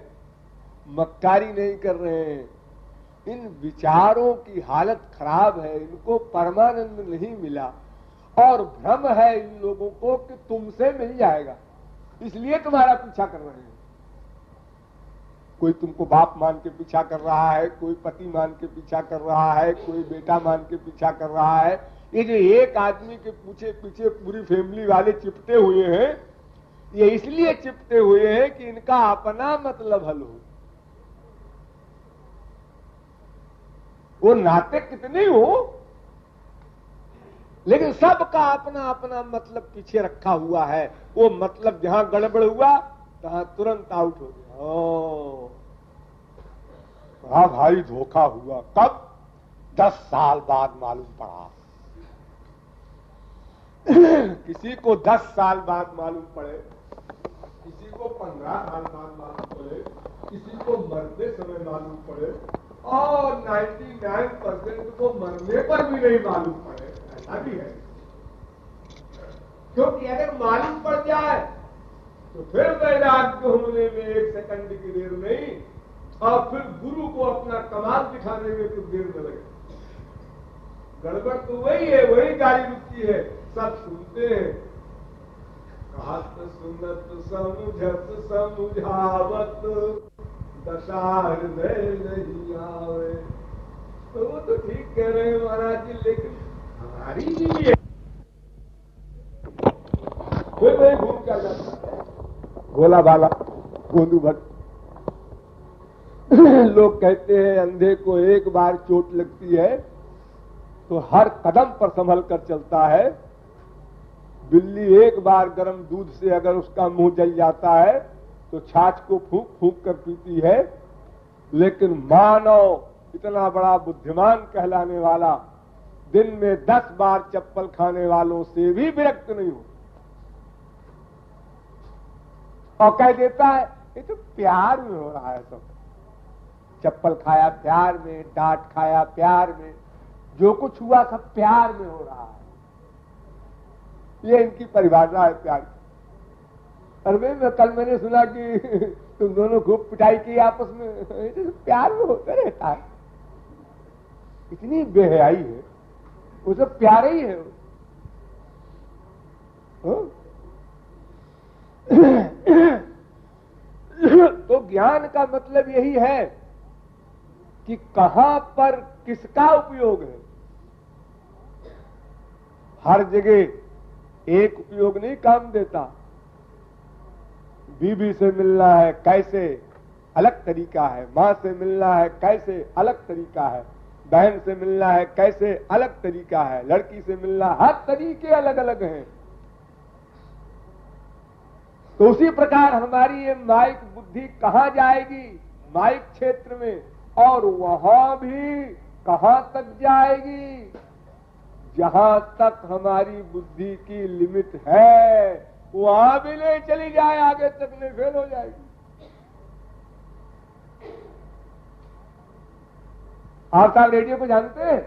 मक्कारी नहीं कर रहे हैं, इन विचारों की हालत खराब है, इनको परमानंद नहीं मिला और भ्रम है इन लोगों को कि तुमसे मिल जाएगा, इसलिए तुम्हारा पीछा कर रहे हैं। कोई तुमको बाप मान के पीछा कर रहा है, कोई पति मान के पीछा कर रहा है, कोई बेटा मान के पीछा कर रहा है। ये जो एक आदमी के पीछे पीछे पूरी फैमिली वाले चिपटे हुए हैं, ये इसलिए चिपटे हुए हैं कि इनका अपना मतलब हल हो। वो नाते कितने हो, लेकिन सबका अपना अपना मतलब पीछे रखा हुआ है। वो मतलब जहां गड़बड़ हुआ तहां तुरंत आउट हो गया। ओ हाँ भाई, धोखा हुआ। कब? 10 साल बाद मालूम पड़ा। किसी को 10 साल बाद मालूम पड़े, किसी को 15 साल बाद मालूम पड़े, किसी को मरते समय मालूम पड़े, और 99% को मरने पर भी नहीं मालूम पड़े, ऐसा भी है। क्योंकि अगर मालूम पड़ जाए तो फिर वैराग्य होने में 1 सेकंड की देर नहीं, और फिर गुरु को अपना कमाल दिखाने में कुछ देर न लगे। गड़बड़ तो वही है, वही गाड़ी रुकती है, सब सुनते हैं। कहत सुनत समझत समझावत, दशार नहीं आवे। तो वो तो ठीक कह रहे हैं महाराज जी, लेकिन हमारी भी है, फिर वही भूल क्या जाता है। भोला भाला गोलू भट्ट। लोग कहते हैं अंधे को एक बार चोट लगती है तो हर कदम पर संभल कर चलता है। बिल्ली एक बार गर्म दूध से अगर उसका मुंह जल जाता है तो छाछ को फूंक फूंक कर पीती है। लेकिन मानव इतना बड़ा बुद्धिमान कहलाने वाला दिन में 10 बार चप्पल खाने वालों से भी विरक्त नहीं हो और कह देता है ये तो प्यार में हो रहा है। सब चप्पल खाया प्यार में, डांट खाया प्यार में, जो कुछ हुआ सब प्यार में हो रहा है। ये इनकी परिभाषा है प्यार की। अरे कल मैंने सुना कि तुम दोनों खूब पिटाई की आपस में, तो प्यार में होता रहता है। इतनी बेहयाई है, वो सब प्यार ही है। तो ज्ञान का मतलब यही है कि कहां पर किसका उपयोग है। हर जगह एक उपयोग नहीं काम देता। बीबी से मिलना है कैसे, अलग तरीका है। मां से मिलना है कैसे, अलग तरीका है। बहन से मिलना है कैसे, अलग तरीका है। लड़की से मिलना, हर तरीके अलग अलग हैं। तो उसी प्रकार हमारी ये माइक बुद्धि कहां जाएगी, माइक क्षेत्र में, और वहां भी कहां तक जाएगी, जहां तक हमारी बुद्धि की लिमिट है वहां भी नहीं चली जाए, आगे तक नहीं फेल हो जाएगी। आप साहब रेडियो को जानते हैं?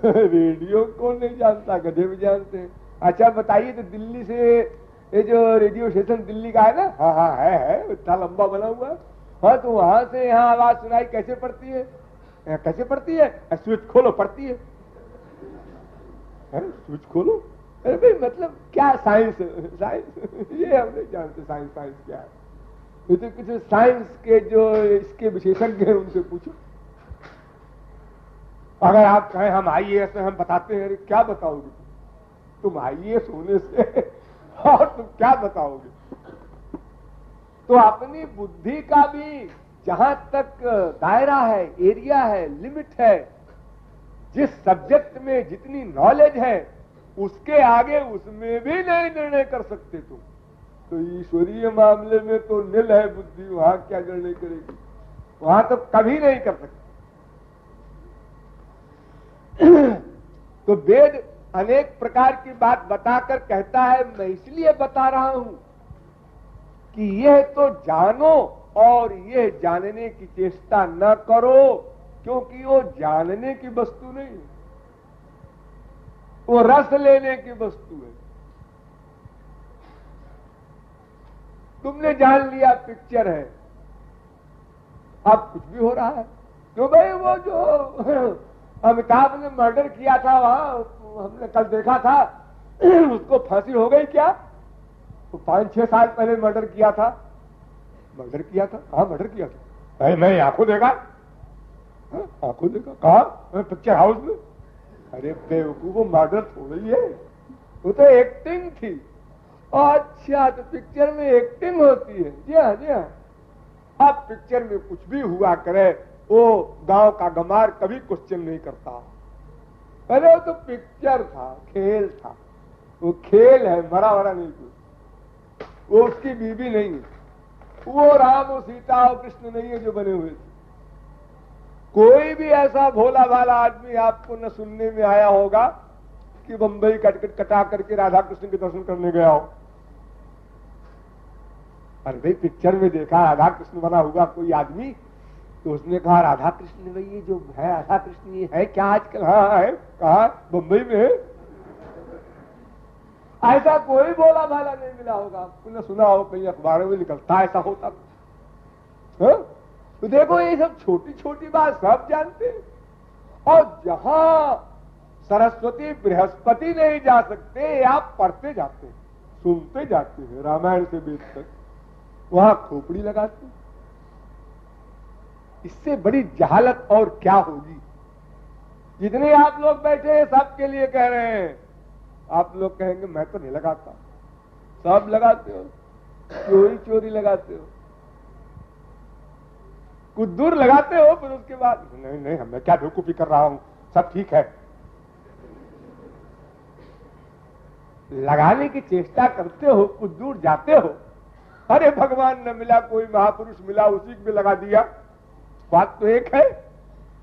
रेडियो को नहीं जानता, गधे भी जानते हैं। अच्छा बताइए, तो दिल्ली से ये जो रेडियो स्टेशन दिल्ली का है ना, हाँ हाँ है इतना लंबा बना हुआ है। हाँ, तो वहां से यहाँ आवाज सुनाई कैसे पड़ती है? कैसे पड़ती है? स्विच खोलो पड़ती है। स्विच खोलो, अरे भाई मतलब क्या साइंस, साइंस ये हम नहीं जानते। साइंस साइंस क्या है? ये तो कुछ साइंस के जो इसके विशेषज्ञ हैं उनसे पूछो। अगर आप कहें हम आईएएस हैं, हम बताते हैं, क्या बताओगे तुम आईएएस होने से और तुम क्या बताओगे? तो अपनी बुद्धि का भी जहां तक दायरा है, एरिया है, लिमिट है, जिस सब्जेक्ट में जितनी नॉलेज है उसके आगे उसमें भी नहीं निर्णय कर सकते तुम। तो ईश्वरीय मामले में तो नील है बुद्धि, वहां क्या निर्णय करेगी? वहां तो कभी नहीं कर सकते। तो वेद अनेक प्रकार की बात बताकर कहता है, मैं इसलिए बता रहा हूं कि यह तो जानो और यह जानने की चेष्टा न करो, क्योंकि वो जानने की वस्तु नहीं है, वो रस लेने की वस्तु है। तुमने जान लिया पिक्चर है, अब कुछ भी हो रहा है। तो भाई वो जो अमिताभ ने मर्डर किया था, वहां हमने कल देखा था, उसको फांसी हो गई क्या? तो 5-6 साल पहले मर्डर किया था। मर्डर किया था? हाँ मर्डर किया था। अरे मैं आंखों देखा, आंखों देखा। कहा? पिक्चर हाउस में। अरे बेवकूफ, वो मर्डर थोड़ी है, वो तो एक्टिंग थी। अच्छा, तो पिक्चर में एक्टिंग होती है? जी हाँ, जी हाँ। अब पिक्चर में कुछ भी हुआ करे, वो गांव का गमार कभी क्वेश्चन नहीं करता। अरे वो तो पिक्चर था, खेल था, वो खेल है, मरा वरा नहीं कुछ। वो उसकी बीवी नहीं है, वो राम और सीता और कृष्ण नहीं है जो बने हुए थे। कोई भी ऐसा भोला भाला आदमी आपको न सुनने में आया होगा कि बंबई कटा करके राधा कृष्ण के दर्शन करने गया हो। अरे भाई पिक्चर में देखा राधा कृष्ण बना हुआ कोई आदमी, तो उसने कहा राधा कृष्ण भाई ये जो है राधा कृष्ण ये है क्या आजकल? हाँ है। कहा? बंबई में है। ऐसा कोई भोला भाला नहीं मिला होगा, आपने सुना हो कहीं अखबारों में निकलता ऐसा होता। हाँ? तो देखो ये सब छोटी छोटी बात सब जानते हैं। और जहां सरस्वती बृहस्पति नहीं जा सकते, आप पढ़ते जाते हैं, सुनते जाते हैं, रामायण से वेद तक, वहां खोपड़ी लगाते हैं। इससे बड़ी जहालत और क्या होगी? जितने आप लोग बैठे हैं सबके लिए कह रहे हैं। आप लोग कहेंगे मैं तो नहीं लगाता, सब लगाते हो। चोरी चोरी लगाते हो, कुछ दूर लगाते हो, फिर उसके बाद नहीं नहीं मैं क्या बेवकूफी कर रहा हूं, सब ठीक है। लगाने की चेष्टा करते हो, कुछ दूर जाते हो, अरे भगवान न मिला, कोई महापुरुष मिला, उसी को भी लगा दिया। बात तो एक है,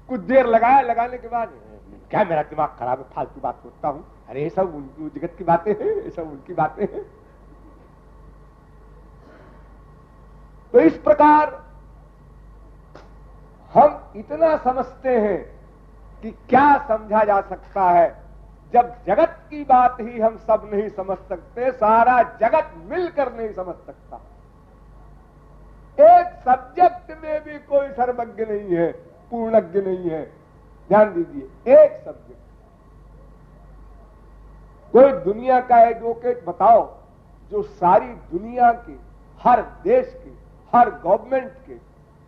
कुछ देर लगाया, लगाने के बाद क्या मेरा दिमाग खराब है, फालतू बात सोचता हूं, अरे ये सब उनकी जगत की बातें हैं, ये सब उनकी बातें हैं। तो इस प्रकार हम इतना समझते हैं कि क्या समझा जा सकता है, जब जगत की बात ही हम सब नहीं समझ सकते, सारा जगत मिलकर नहीं समझ सकता। एक सब्जेक्ट में भी कोई सर्वज्ञ नहीं है, पूर्णज्ञ नहीं है। ध्यान दीजिए, एक सब्जेक्ट, कोई दुनिया का एडवोकेट बताओ जो सारी दुनिया के, हर देश के, हर गवर्नमेंट के,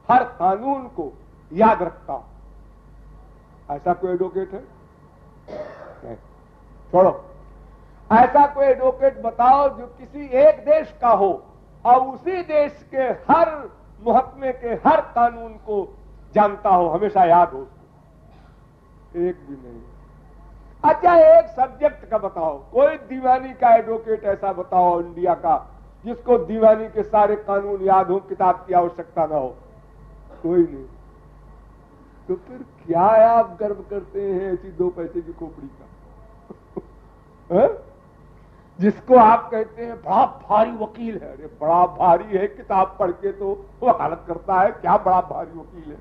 हर कानून को याद रखता हो। ऐसा कोई एडवोकेट है? नहीं, छोड़ो। ऐसा कोई एडवोकेट बताओ जो किसी एक देश का हो और उसी देश के हर मुहकमे के हर कानून को जानता हो, हमेशा याद हो। एक भी नहीं। अच्छा, एक सब्जेक्ट का बताओ, कोई दीवानी का एडवोकेट ऐसा बताओ इंडिया का जिसको दीवानी के सारे कानून याद हो, किताब की आवश्यकता ना हो। कोई नहीं। तो फिर क्या आप गर्व करते हैं ऐसी 2 पैसे की खोपड़ी का? जिसको आप कहते हैं बड़ा भारी वकील है। अरे बड़ा भारी है, किताब पढ़ के तो वकालत करता है, क्या बड़ा भारी वकील है।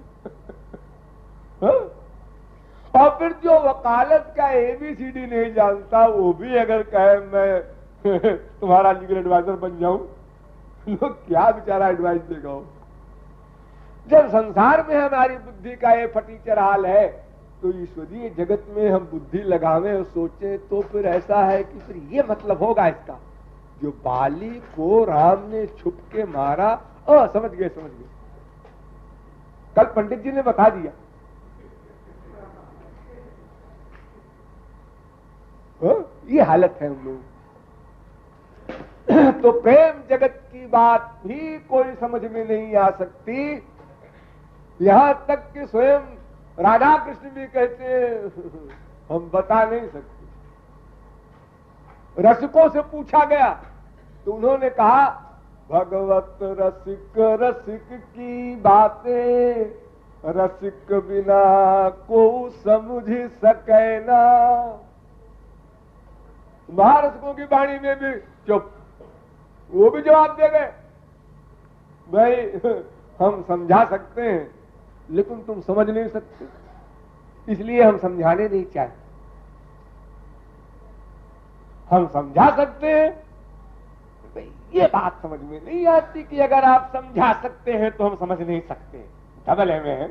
और फिर जो वकालत का ABCD नहीं जानता, वो भी अगर कहे मैं तुम्हारा लीगल एडवाइजर बन जाऊं, लोग क्या बेचारा एडवाइस देगा। जब संसार में हमारी बुद्धि का ये फटीचर हाल है, तो ईश्वरीय जगत में हम बुद्धि लगावें और सोचें, तो फिर ऐसा है कि फिर ये मतलब होगा इसका, जो बाली को राम ने छुप के मारा। समझ गए, समझ गए। कल पंडित जी ने बता दिया। ये हालत है हम लोग। तो प्रेम जगत की बात भी कोई समझ में नहीं आ सकती। यहां तक कि स्वयं राधा कृष्ण भी कहते हैं हम बता नहीं सकते। रसिकों से पूछा गया तो उन्होंने कहा भगवत रसिक रसिक की बातें, रसिक बिना को समझ सके ना। महारसिकों की वाणी में भी चुप। वो भी जवाब दे गए, भाई हम समझा सकते हैं लेकिन तुम समझ नहीं सकते, इसलिए हम समझाने नहीं चाहते। हम समझा सकते हैं, भाई ये बात समझ में नहीं आती कि अगर आप समझा सकते हैं तो हम समझ नहीं सकते। डबल एम है।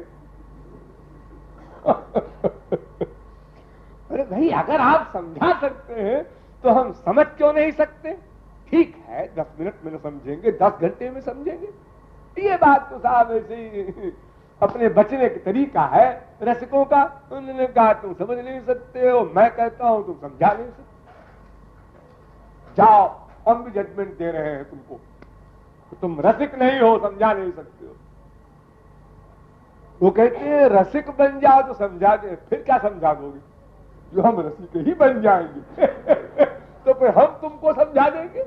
अरे भाई, अगर आप समझा सकते हैं तो हम समझ क्यों नहीं सकते? ठीक है, 10 मिनट में न समझेंगे, 10 घंटे में समझेंगे। ये बात तो साहब ऐसे ही अपने बचने का तरीका है रसिकों का। उन्होंने कहा तुम समझ नहीं सकते हो, मैं कहता हूं तुम समझा नहीं सकते। जाओ, हम भी जजमेंट दे रहे हैं तुमको, तो तुम रसिक नहीं हो, समझा नहीं सकते हो। वो कहते हैं रसिक बन जाओ तो समझा दे। फिर क्या समझा दोगे? जो हम रसिक ही बन जाएंगे तो फिर हम तुमको समझा देंगे।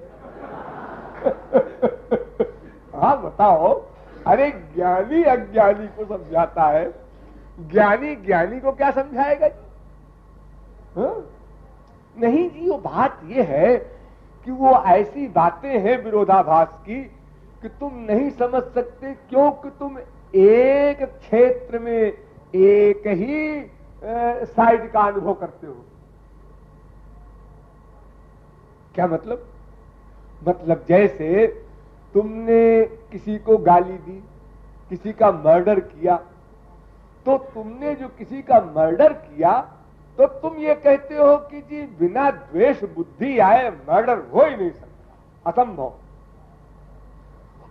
हाँ बताओ। अरे ज्ञानी अज्ञानी को समझाता है, ज्ञानी ज्ञानी को क्या समझाएगा जी? नहीं जी, वो बात ये है कि वो ऐसी बातें हैं विरोधाभास की कि तुम नहीं समझ सकते, क्योंकि तुम एक क्षेत्र में एक ही साइड का अनुभव करते हो। क्या मतलब? मतलब जैसे तुमने किसी को गाली दी, किसी का मर्डर किया, तो तुमने जो किसी का मर्डर किया तो तुम ये कहते हो कि जी बिना द्वेष बुद्धि आए मर्डर हो ही नहीं सकता, असंभव।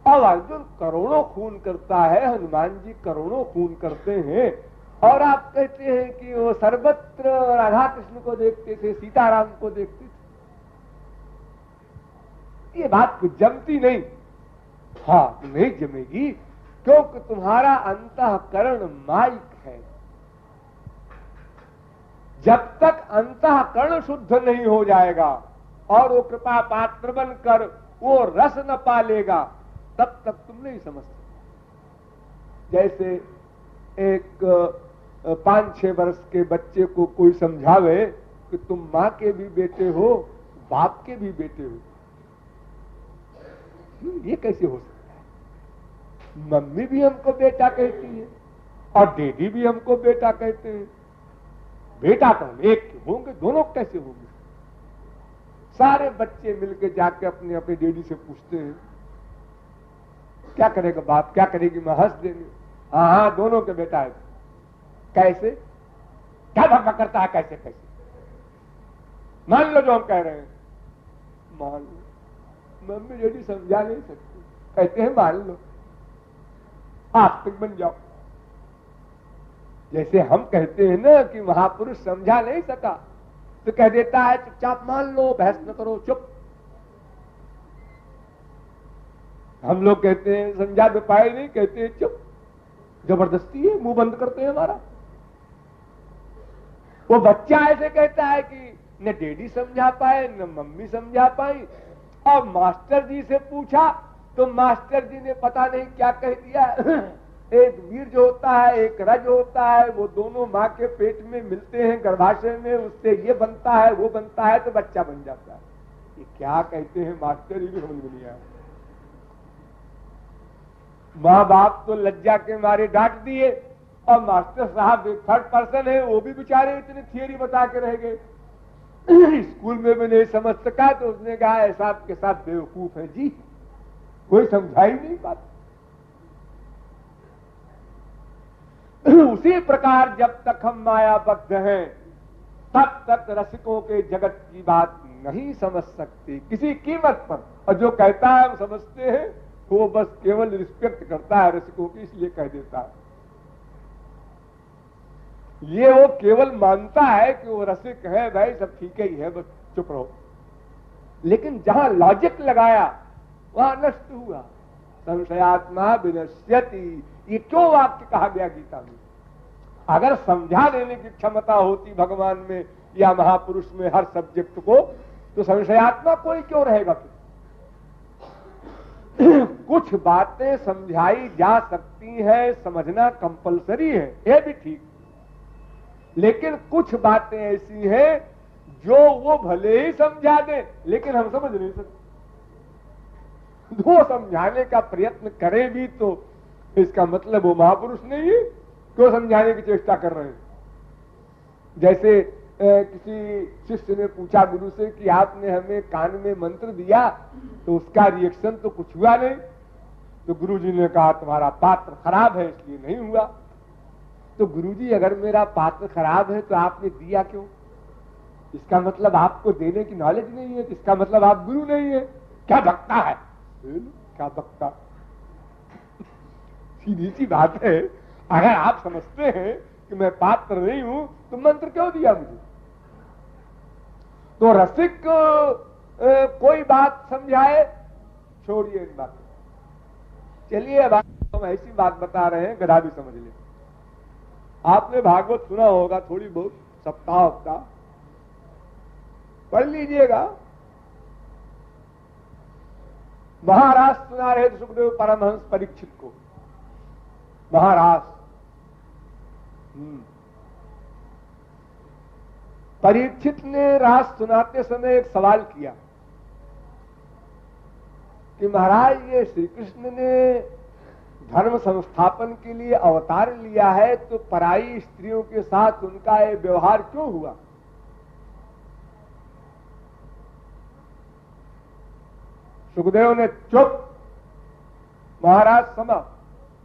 अब अर्जुन करोड़ों खून करता है, हनुमान जी करोड़ों खून करते हैं, और आप कहते हैं कि वो सर्वत्र राधा कृष्ण को देखते थे, सीताराम को देखते थे। ये बात कुछ जमती नहीं। बात नहीं जमेगी, क्योंकि तुम्हारा अंतःकरण माइक है। जब तक अंतःकरण शुद्ध नहीं हो जाएगा और वो कृपा पात्र बनकर वो रस न पालेगा, तब तक तुम नहीं समझ सकते। जैसे एक 5-6 वर्ष के बच्चे को कोई समझावे कि तुम मां के भी बेटे हो, बाप के भी बेटे हो, ये कैसे हो सकता है? मम्मी भी हमको बेटा कहती है और डैडी भी हमको बेटा कहते हैं। बेटा तो हम एक के होंगे, दोनों कैसे होंगे? सारे बच्चे मिलकर जाके अपने अपने डैडी से पूछते हैं, क्या करेगा बाप, क्या करेगी मां? हंस देंगे, हाँ हाँ दोनों के बेटा है। कैसे? क्या धक्का करता है? कैसे कैसे? मान लो जो हम कह रहे हैं, मान लो। मम्मी डैडी समझा नहीं सकती, कहते हैं मान लो, आस्तिक बन जाओ। जैसे हम कहते हैं ना कि महापुरुष समझा नहीं सका, तो कह देता है चुपचाप मान लो, बहस न करो, चुप। हम लोग कहते हैं समझा तो पाए नहीं, कहते हैं चुप। जबरदस्ती है, मुंह बंद करते हैं हमारा। वो बच्चा ऐसे कहता है कि न डैडी समझा पाए न मम्मी समझा पाई, और मास्टर जी से पूछा तो मास्टर जी ने पता नहीं क्या कह दिया। एक वीर जो होता है, एक रज होता है, वो दोनों माँ के पेट में मिलते हैं गर्भाशय में, उससे ये बनता है वो बनता है तो बच्चा बन जाता है। ये क्या कहते हैं मास्टर, ये भी समझ में नहीं आया। माँ बाप तो लज्जा के मारे डांट दिए, और मास्टर साहब एक थर्ड पर्सन है, वो भी बेचारे इतने थियरी बता के रह गए। स्कूल में भी नहीं समझ सका तो उसने कहा ऐसा आपके साथ बेवकूफ है जी, कोई समझा ही नहीं बात। उसी प्रकार जब तक हम मायाबद्ध हैं तब तक रसिकों के जगत की बात नहीं समझ सकते किसी कीमत पर। और जो कहता है हम समझते हैं, वो बस केवल रिस्पेक्ट करता है रसिकों की, इसलिए कह देता है। ये वो केवल मानता है कि वो रसिक है, भाई सब ठीक ही है, बस चुप रहो। लेकिन जहां लॉजिक लगाया वहां नष्ट हुआ। संशयात्मा विनश्यति, ये क्यों वाक्य कहा गया गीता में? अगर समझा देने की क्षमता होती भगवान में या महापुरुष में हर सब्जेक्ट को, तो संशयात्मा कोई क्यों रहेगा फिर? कुछ बातें समझाई जा सकती है, समझना कंपलसरी है, ये भी ठीक। लेकिन कुछ बातें ऐसी हैं जो वो भले ही समझा दे लेकिन हम समझ नहीं सकते। वो समझाने का प्रयत्न करे भी तो इसका मतलब वो महापुरुष नहीं है, क्यों समझाने की चेष्टा कर रहे हैं। जैसे किसी शिष्य ने पूछा गुरु से कि आपने हमें कान में मंत्र दिया तो उसका रिएक्शन तो कुछ हुआ नहीं। तो गुरुजी ने कहा तुम्हारा पात्र खराब है इसलिए नहीं हुआ। तो गुरुजी अगर मेरा पात्र खराब है तो आपने दिया क्यों? इसका मतलब आपको देने की नॉलेज नहीं है, इसका मतलब आप गुरु नहीं है। क्या बकता है? क्या बकता? सीधी सी बात है, अगर आप समझते हैं कि मैं पात्र नहीं हूं तो मंत्र क्यों दिया मुझे? तो रसिक कोई बात समझाए, छोड़िए इन बातों। चलिए अब हम ऐसी बात बता रहे हैं, गधा भी समझ ले। आपने भागवत सुना होगा थोड़ी बहुत, सप्ताह हफ्ता पढ़ लीजिएगा। महाराज सुना रहे थे सुखदेव परमहंस परीक्षित को। महाराज परीक्षित ने राज सुनाते समय एक सवाल किया कि महाराज ये श्री कृष्ण ने धर्म संस्थापन के लिए अवतार लिया है तो पराई स्त्रियों के साथ उनका ये व्यवहार क्यों हुआ? सुखदेव ने चुप, महाराज समा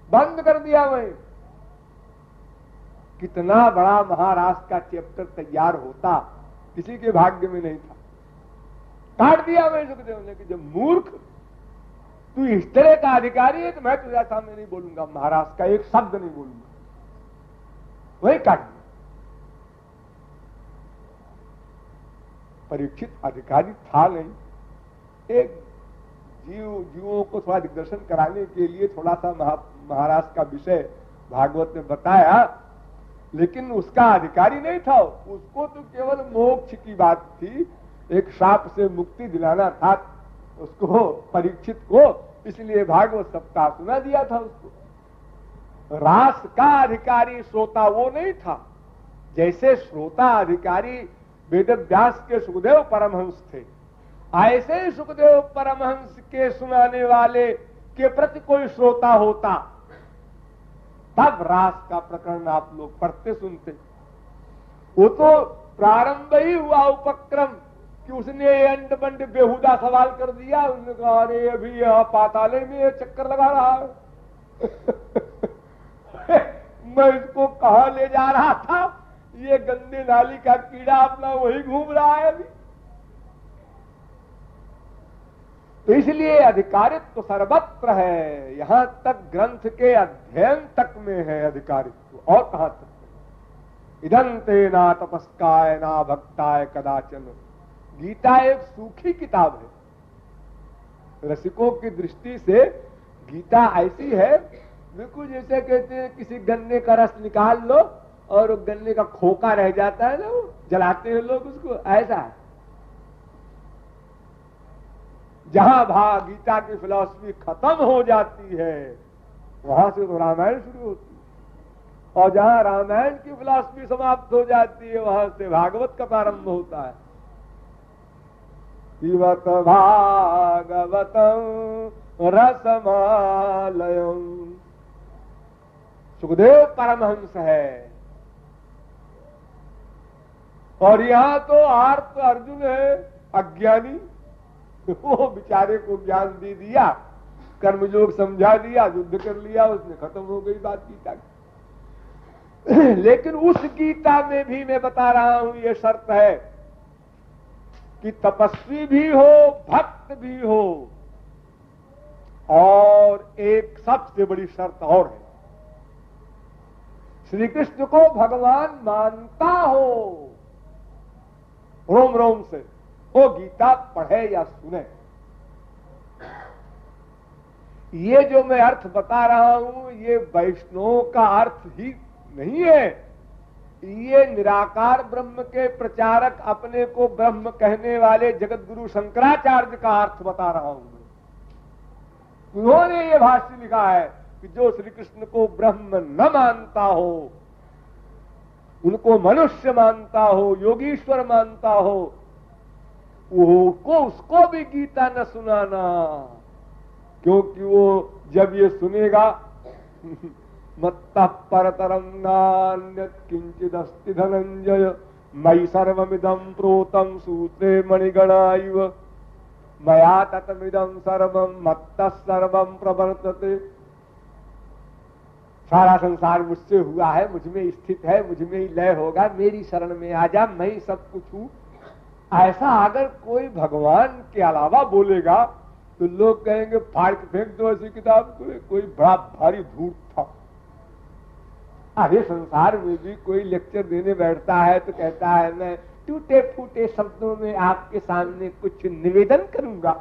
बंद कर दिया। वहीं कितना बड़ा महाराज का चैप्टर तैयार होता, किसी के भाग्य में नहीं था। काट दिया वहीं सुखदेव ने कि जब मूर्ख तू इस तरह का अधिकारी है तो मैं तुझे सामने नहीं बोलूंगा, महाराज का एक शब्द नहीं बोलूंगा। वही काट दिया। परीक्षित अधिकारी था नहीं, एक जीवों को थोड़ा दिग्दर्शन कराने के लिए थोड़ा सा महाराज का विषय भागवत में बताया, लेकिन उसका अधिकारी नहीं था। उसको तो केवल मोक्ष की बात थी, एक श्राप से मुक्ति दिलाना था उसको, परीक्षित को, इसलिए भागवत सप्ताह सुना दिया था उसको। रास का अधिकारी श्रोता वो नहीं था। जैसे श्रोता अधिकारी वेदव्यास के सुखदेव परमहंस थे, ऐसे सुखदेव परमहंस के सुनाने वाले के प्रति कोई श्रोता होता तब रास का प्रकरण आप लोग पढ़ते सुनते। वो तो प्रारंभ ही हुआ उपक्रम कि उसने अंड बंड बेहुदा सवाल कर दिया। उसने कहा अरे अभी यह पाताले में चक्कर लगा रहा है मैं इसको कहां ले जा रहा था, ये गंदे नाली का कीड़ा अपना वही घूम रहा है अभी। तो इसलिए अधिकारित्व सर्वत्र है, यहां तक ग्रंथ के अध्ययन तक में है अधिकारित्व, और कहां तक है। इदंते ना तपस्काय ना भक्ताय कदाचन। गीता एक सूखी किताब है। रसिकों की दृष्टि से गीता ऐसी है, बिल्कुल जैसे कहते हैं किसी गन्ने का रस निकाल लो और गन्ने का खोखा रह जाता है ना, वो जलाते हैं लोग उसको, ऐसा है। जहां गीता की फिलॉसफी खत्म हो जाती है वहां से तो रामायण शुरू होती है, और जहां रामायण की फिलॉसफी समाप्त हो जाती है वहां से भागवत का प्रारंभ होता है। इवत भागवतम रसमालयम। सुखदेव परमहंस है, और यहां तो आर्त अर्जुन है अज्ञानी। वो बेचारे को ज्ञान दे दिया, कर्मयोग समझा दिया, युद्ध कर लिया उसने, खत्म हो गई बात गीता की। लेकिन उस गीता में भी मैं बता रहा हूं ये शर्त है कि तपस्वी भी हो भक्त भी हो, और एक सबसे बड़ी शर्त और है, श्री कृष्ण को भगवान मानता हो रोम रोम से, वो गीता पढ़े या सुने। ये जो मैं अर्थ बता रहा हूं ये वैष्णव का अर्थ ही नहीं है, ये निराकार ब्रह्म के प्रचारक अपने को ब्रह्म कहने वाले जगत गुरु शंकराचार्य का अर्थ बता रहा हूं मैं। उन्होंने ये भाष्य लिखा है कि जो श्री कृष्ण को ब्रह्म न मानता हो, उनको मनुष्य मानता हो, योगीश्वर मानता हो, उसको भी गीता न सुनाना, क्योंकि वो जब ये सुनेगा मत्तः परतरं नान्यत् किंचिदस्ति धनंजय मयि सर्वमिदं प्रोतं सूत्रे मणिगणा इव मया ततमिदं सर्वं मत्तः सर्वं प्रवर्तते। सारा संसार मुझसे हुआ है, मुझ में स्थित है, मुझ में ही लय होगा, मेरी शरण में आ जा, मैं ही सब कुछ हूं। ऐसा अगर कोई भगवान के अलावा बोलेगा तो लोग कहेंगे फाड़ के फेंक दो ऐसी किताब को, कोई बड़ा भारी झूठ था। अरे संसार में भी कोई लेक्चर देने बैठता है तो कहता है मैं टूटे फूटे शब्दों में आपके सामने कुछ निवेदन करूंगा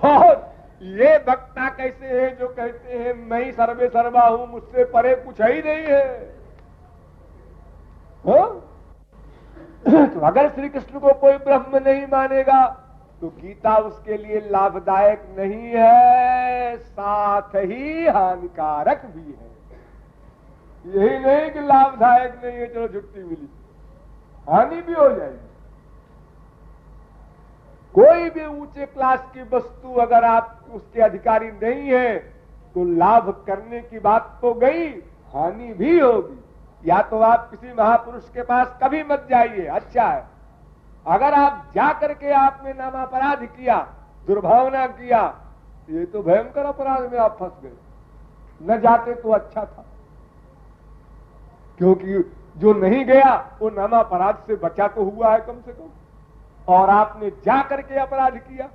और ये वक्ता कैसे है जो कहते हैं मैं ही सर्वे सर्वा हूं, मुझसे परे कुछ ही नहीं है। तो अगर श्री कृष्ण को कोई ब्रह्म नहीं मानेगा तो गीता उसके लिए लाभदायक नहीं है, साथ ही हानिकारक भी है। यही नहीं कि लाभदायक नहीं है, चलो छुट्टी मिली, हानि भी हो जाएगी। कोई भी ऊंचे क्लास की वस्तु अगर आप उसके अधिकारी नहीं है तो लाभ करने की बात तो गई, हानि भी होगी। या तो आप किसी महापुरुष के पास कभी मत जाइए, अच्छा है। अगर आप जा करके आपने नामापराध किया, दुर्भावना किया, ये तो भयंकर अपराध में आप फंस गए। न जाते तो अच्छा था, क्योंकि जो नहीं गया वो नामापराध से बचा तो हुआ है कम से कम, और आपने जा करके अपराध किया,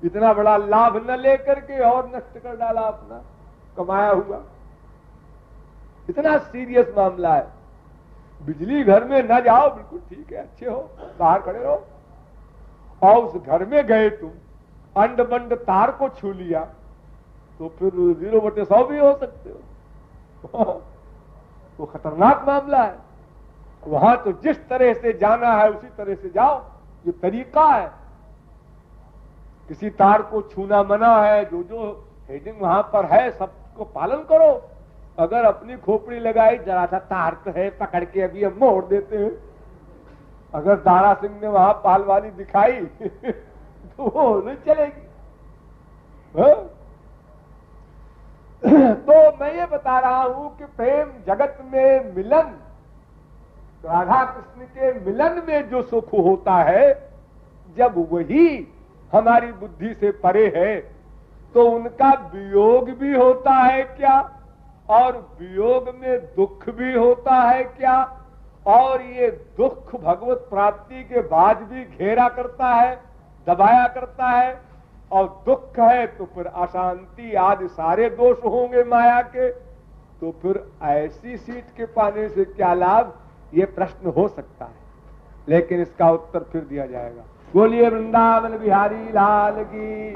इतना बड़ा लाभ न लेकर के और नष्ट कर डाला अपना कमाया हुआ। इतना सीरियस मामला है। बिजली घर में न जाओ, बिल्कुल ठीक है, अच्छे हो, बाहर खड़े रहो। और उस घर में गए तुम, अंड बंड तार को छू लिया, तो फिर 0/100 भी हो सकते हो। वो खतरनाक मामला है। वहां तो जिस तरह से जाना है उसी तरह से जाओ, ये तरीका है। किसी तार को छूना मना है, जो जो हेडिंग वहां पर है सबको पालन करो। अगर अपनी खोपड़ी लगाई, जरा सा तार तो है, पकड़ के अभी हम मोड़ देते हैं। अगर दारा सिंह ने वहां पालवानी दिखाई तो वो नहीं चलेगी। तो मैं ये बता रहा हूं कि प्रेम जगत में मिलन, राधा कृष्ण के मिलन में जो सुख होता है, जब वही हमारी बुद्धि से परे है, तो उनका वियोग भी होता है क्या, और वियोग में दुख भी होता है क्या, और ये दुख भगवत प्राप्ति के बाद भी घेरा करता है, दबाया करता है। और दुख है तो फिर अशांति आदि सारे दोष होंगे माया के। तो फिर ऐसी सीट के पाने से क्या लाभ, ये प्रश्न हो सकता है, लेकिन इसका उत्तर फिर दिया जाएगा। बोलिए वृंदावन बिहारी लाल की।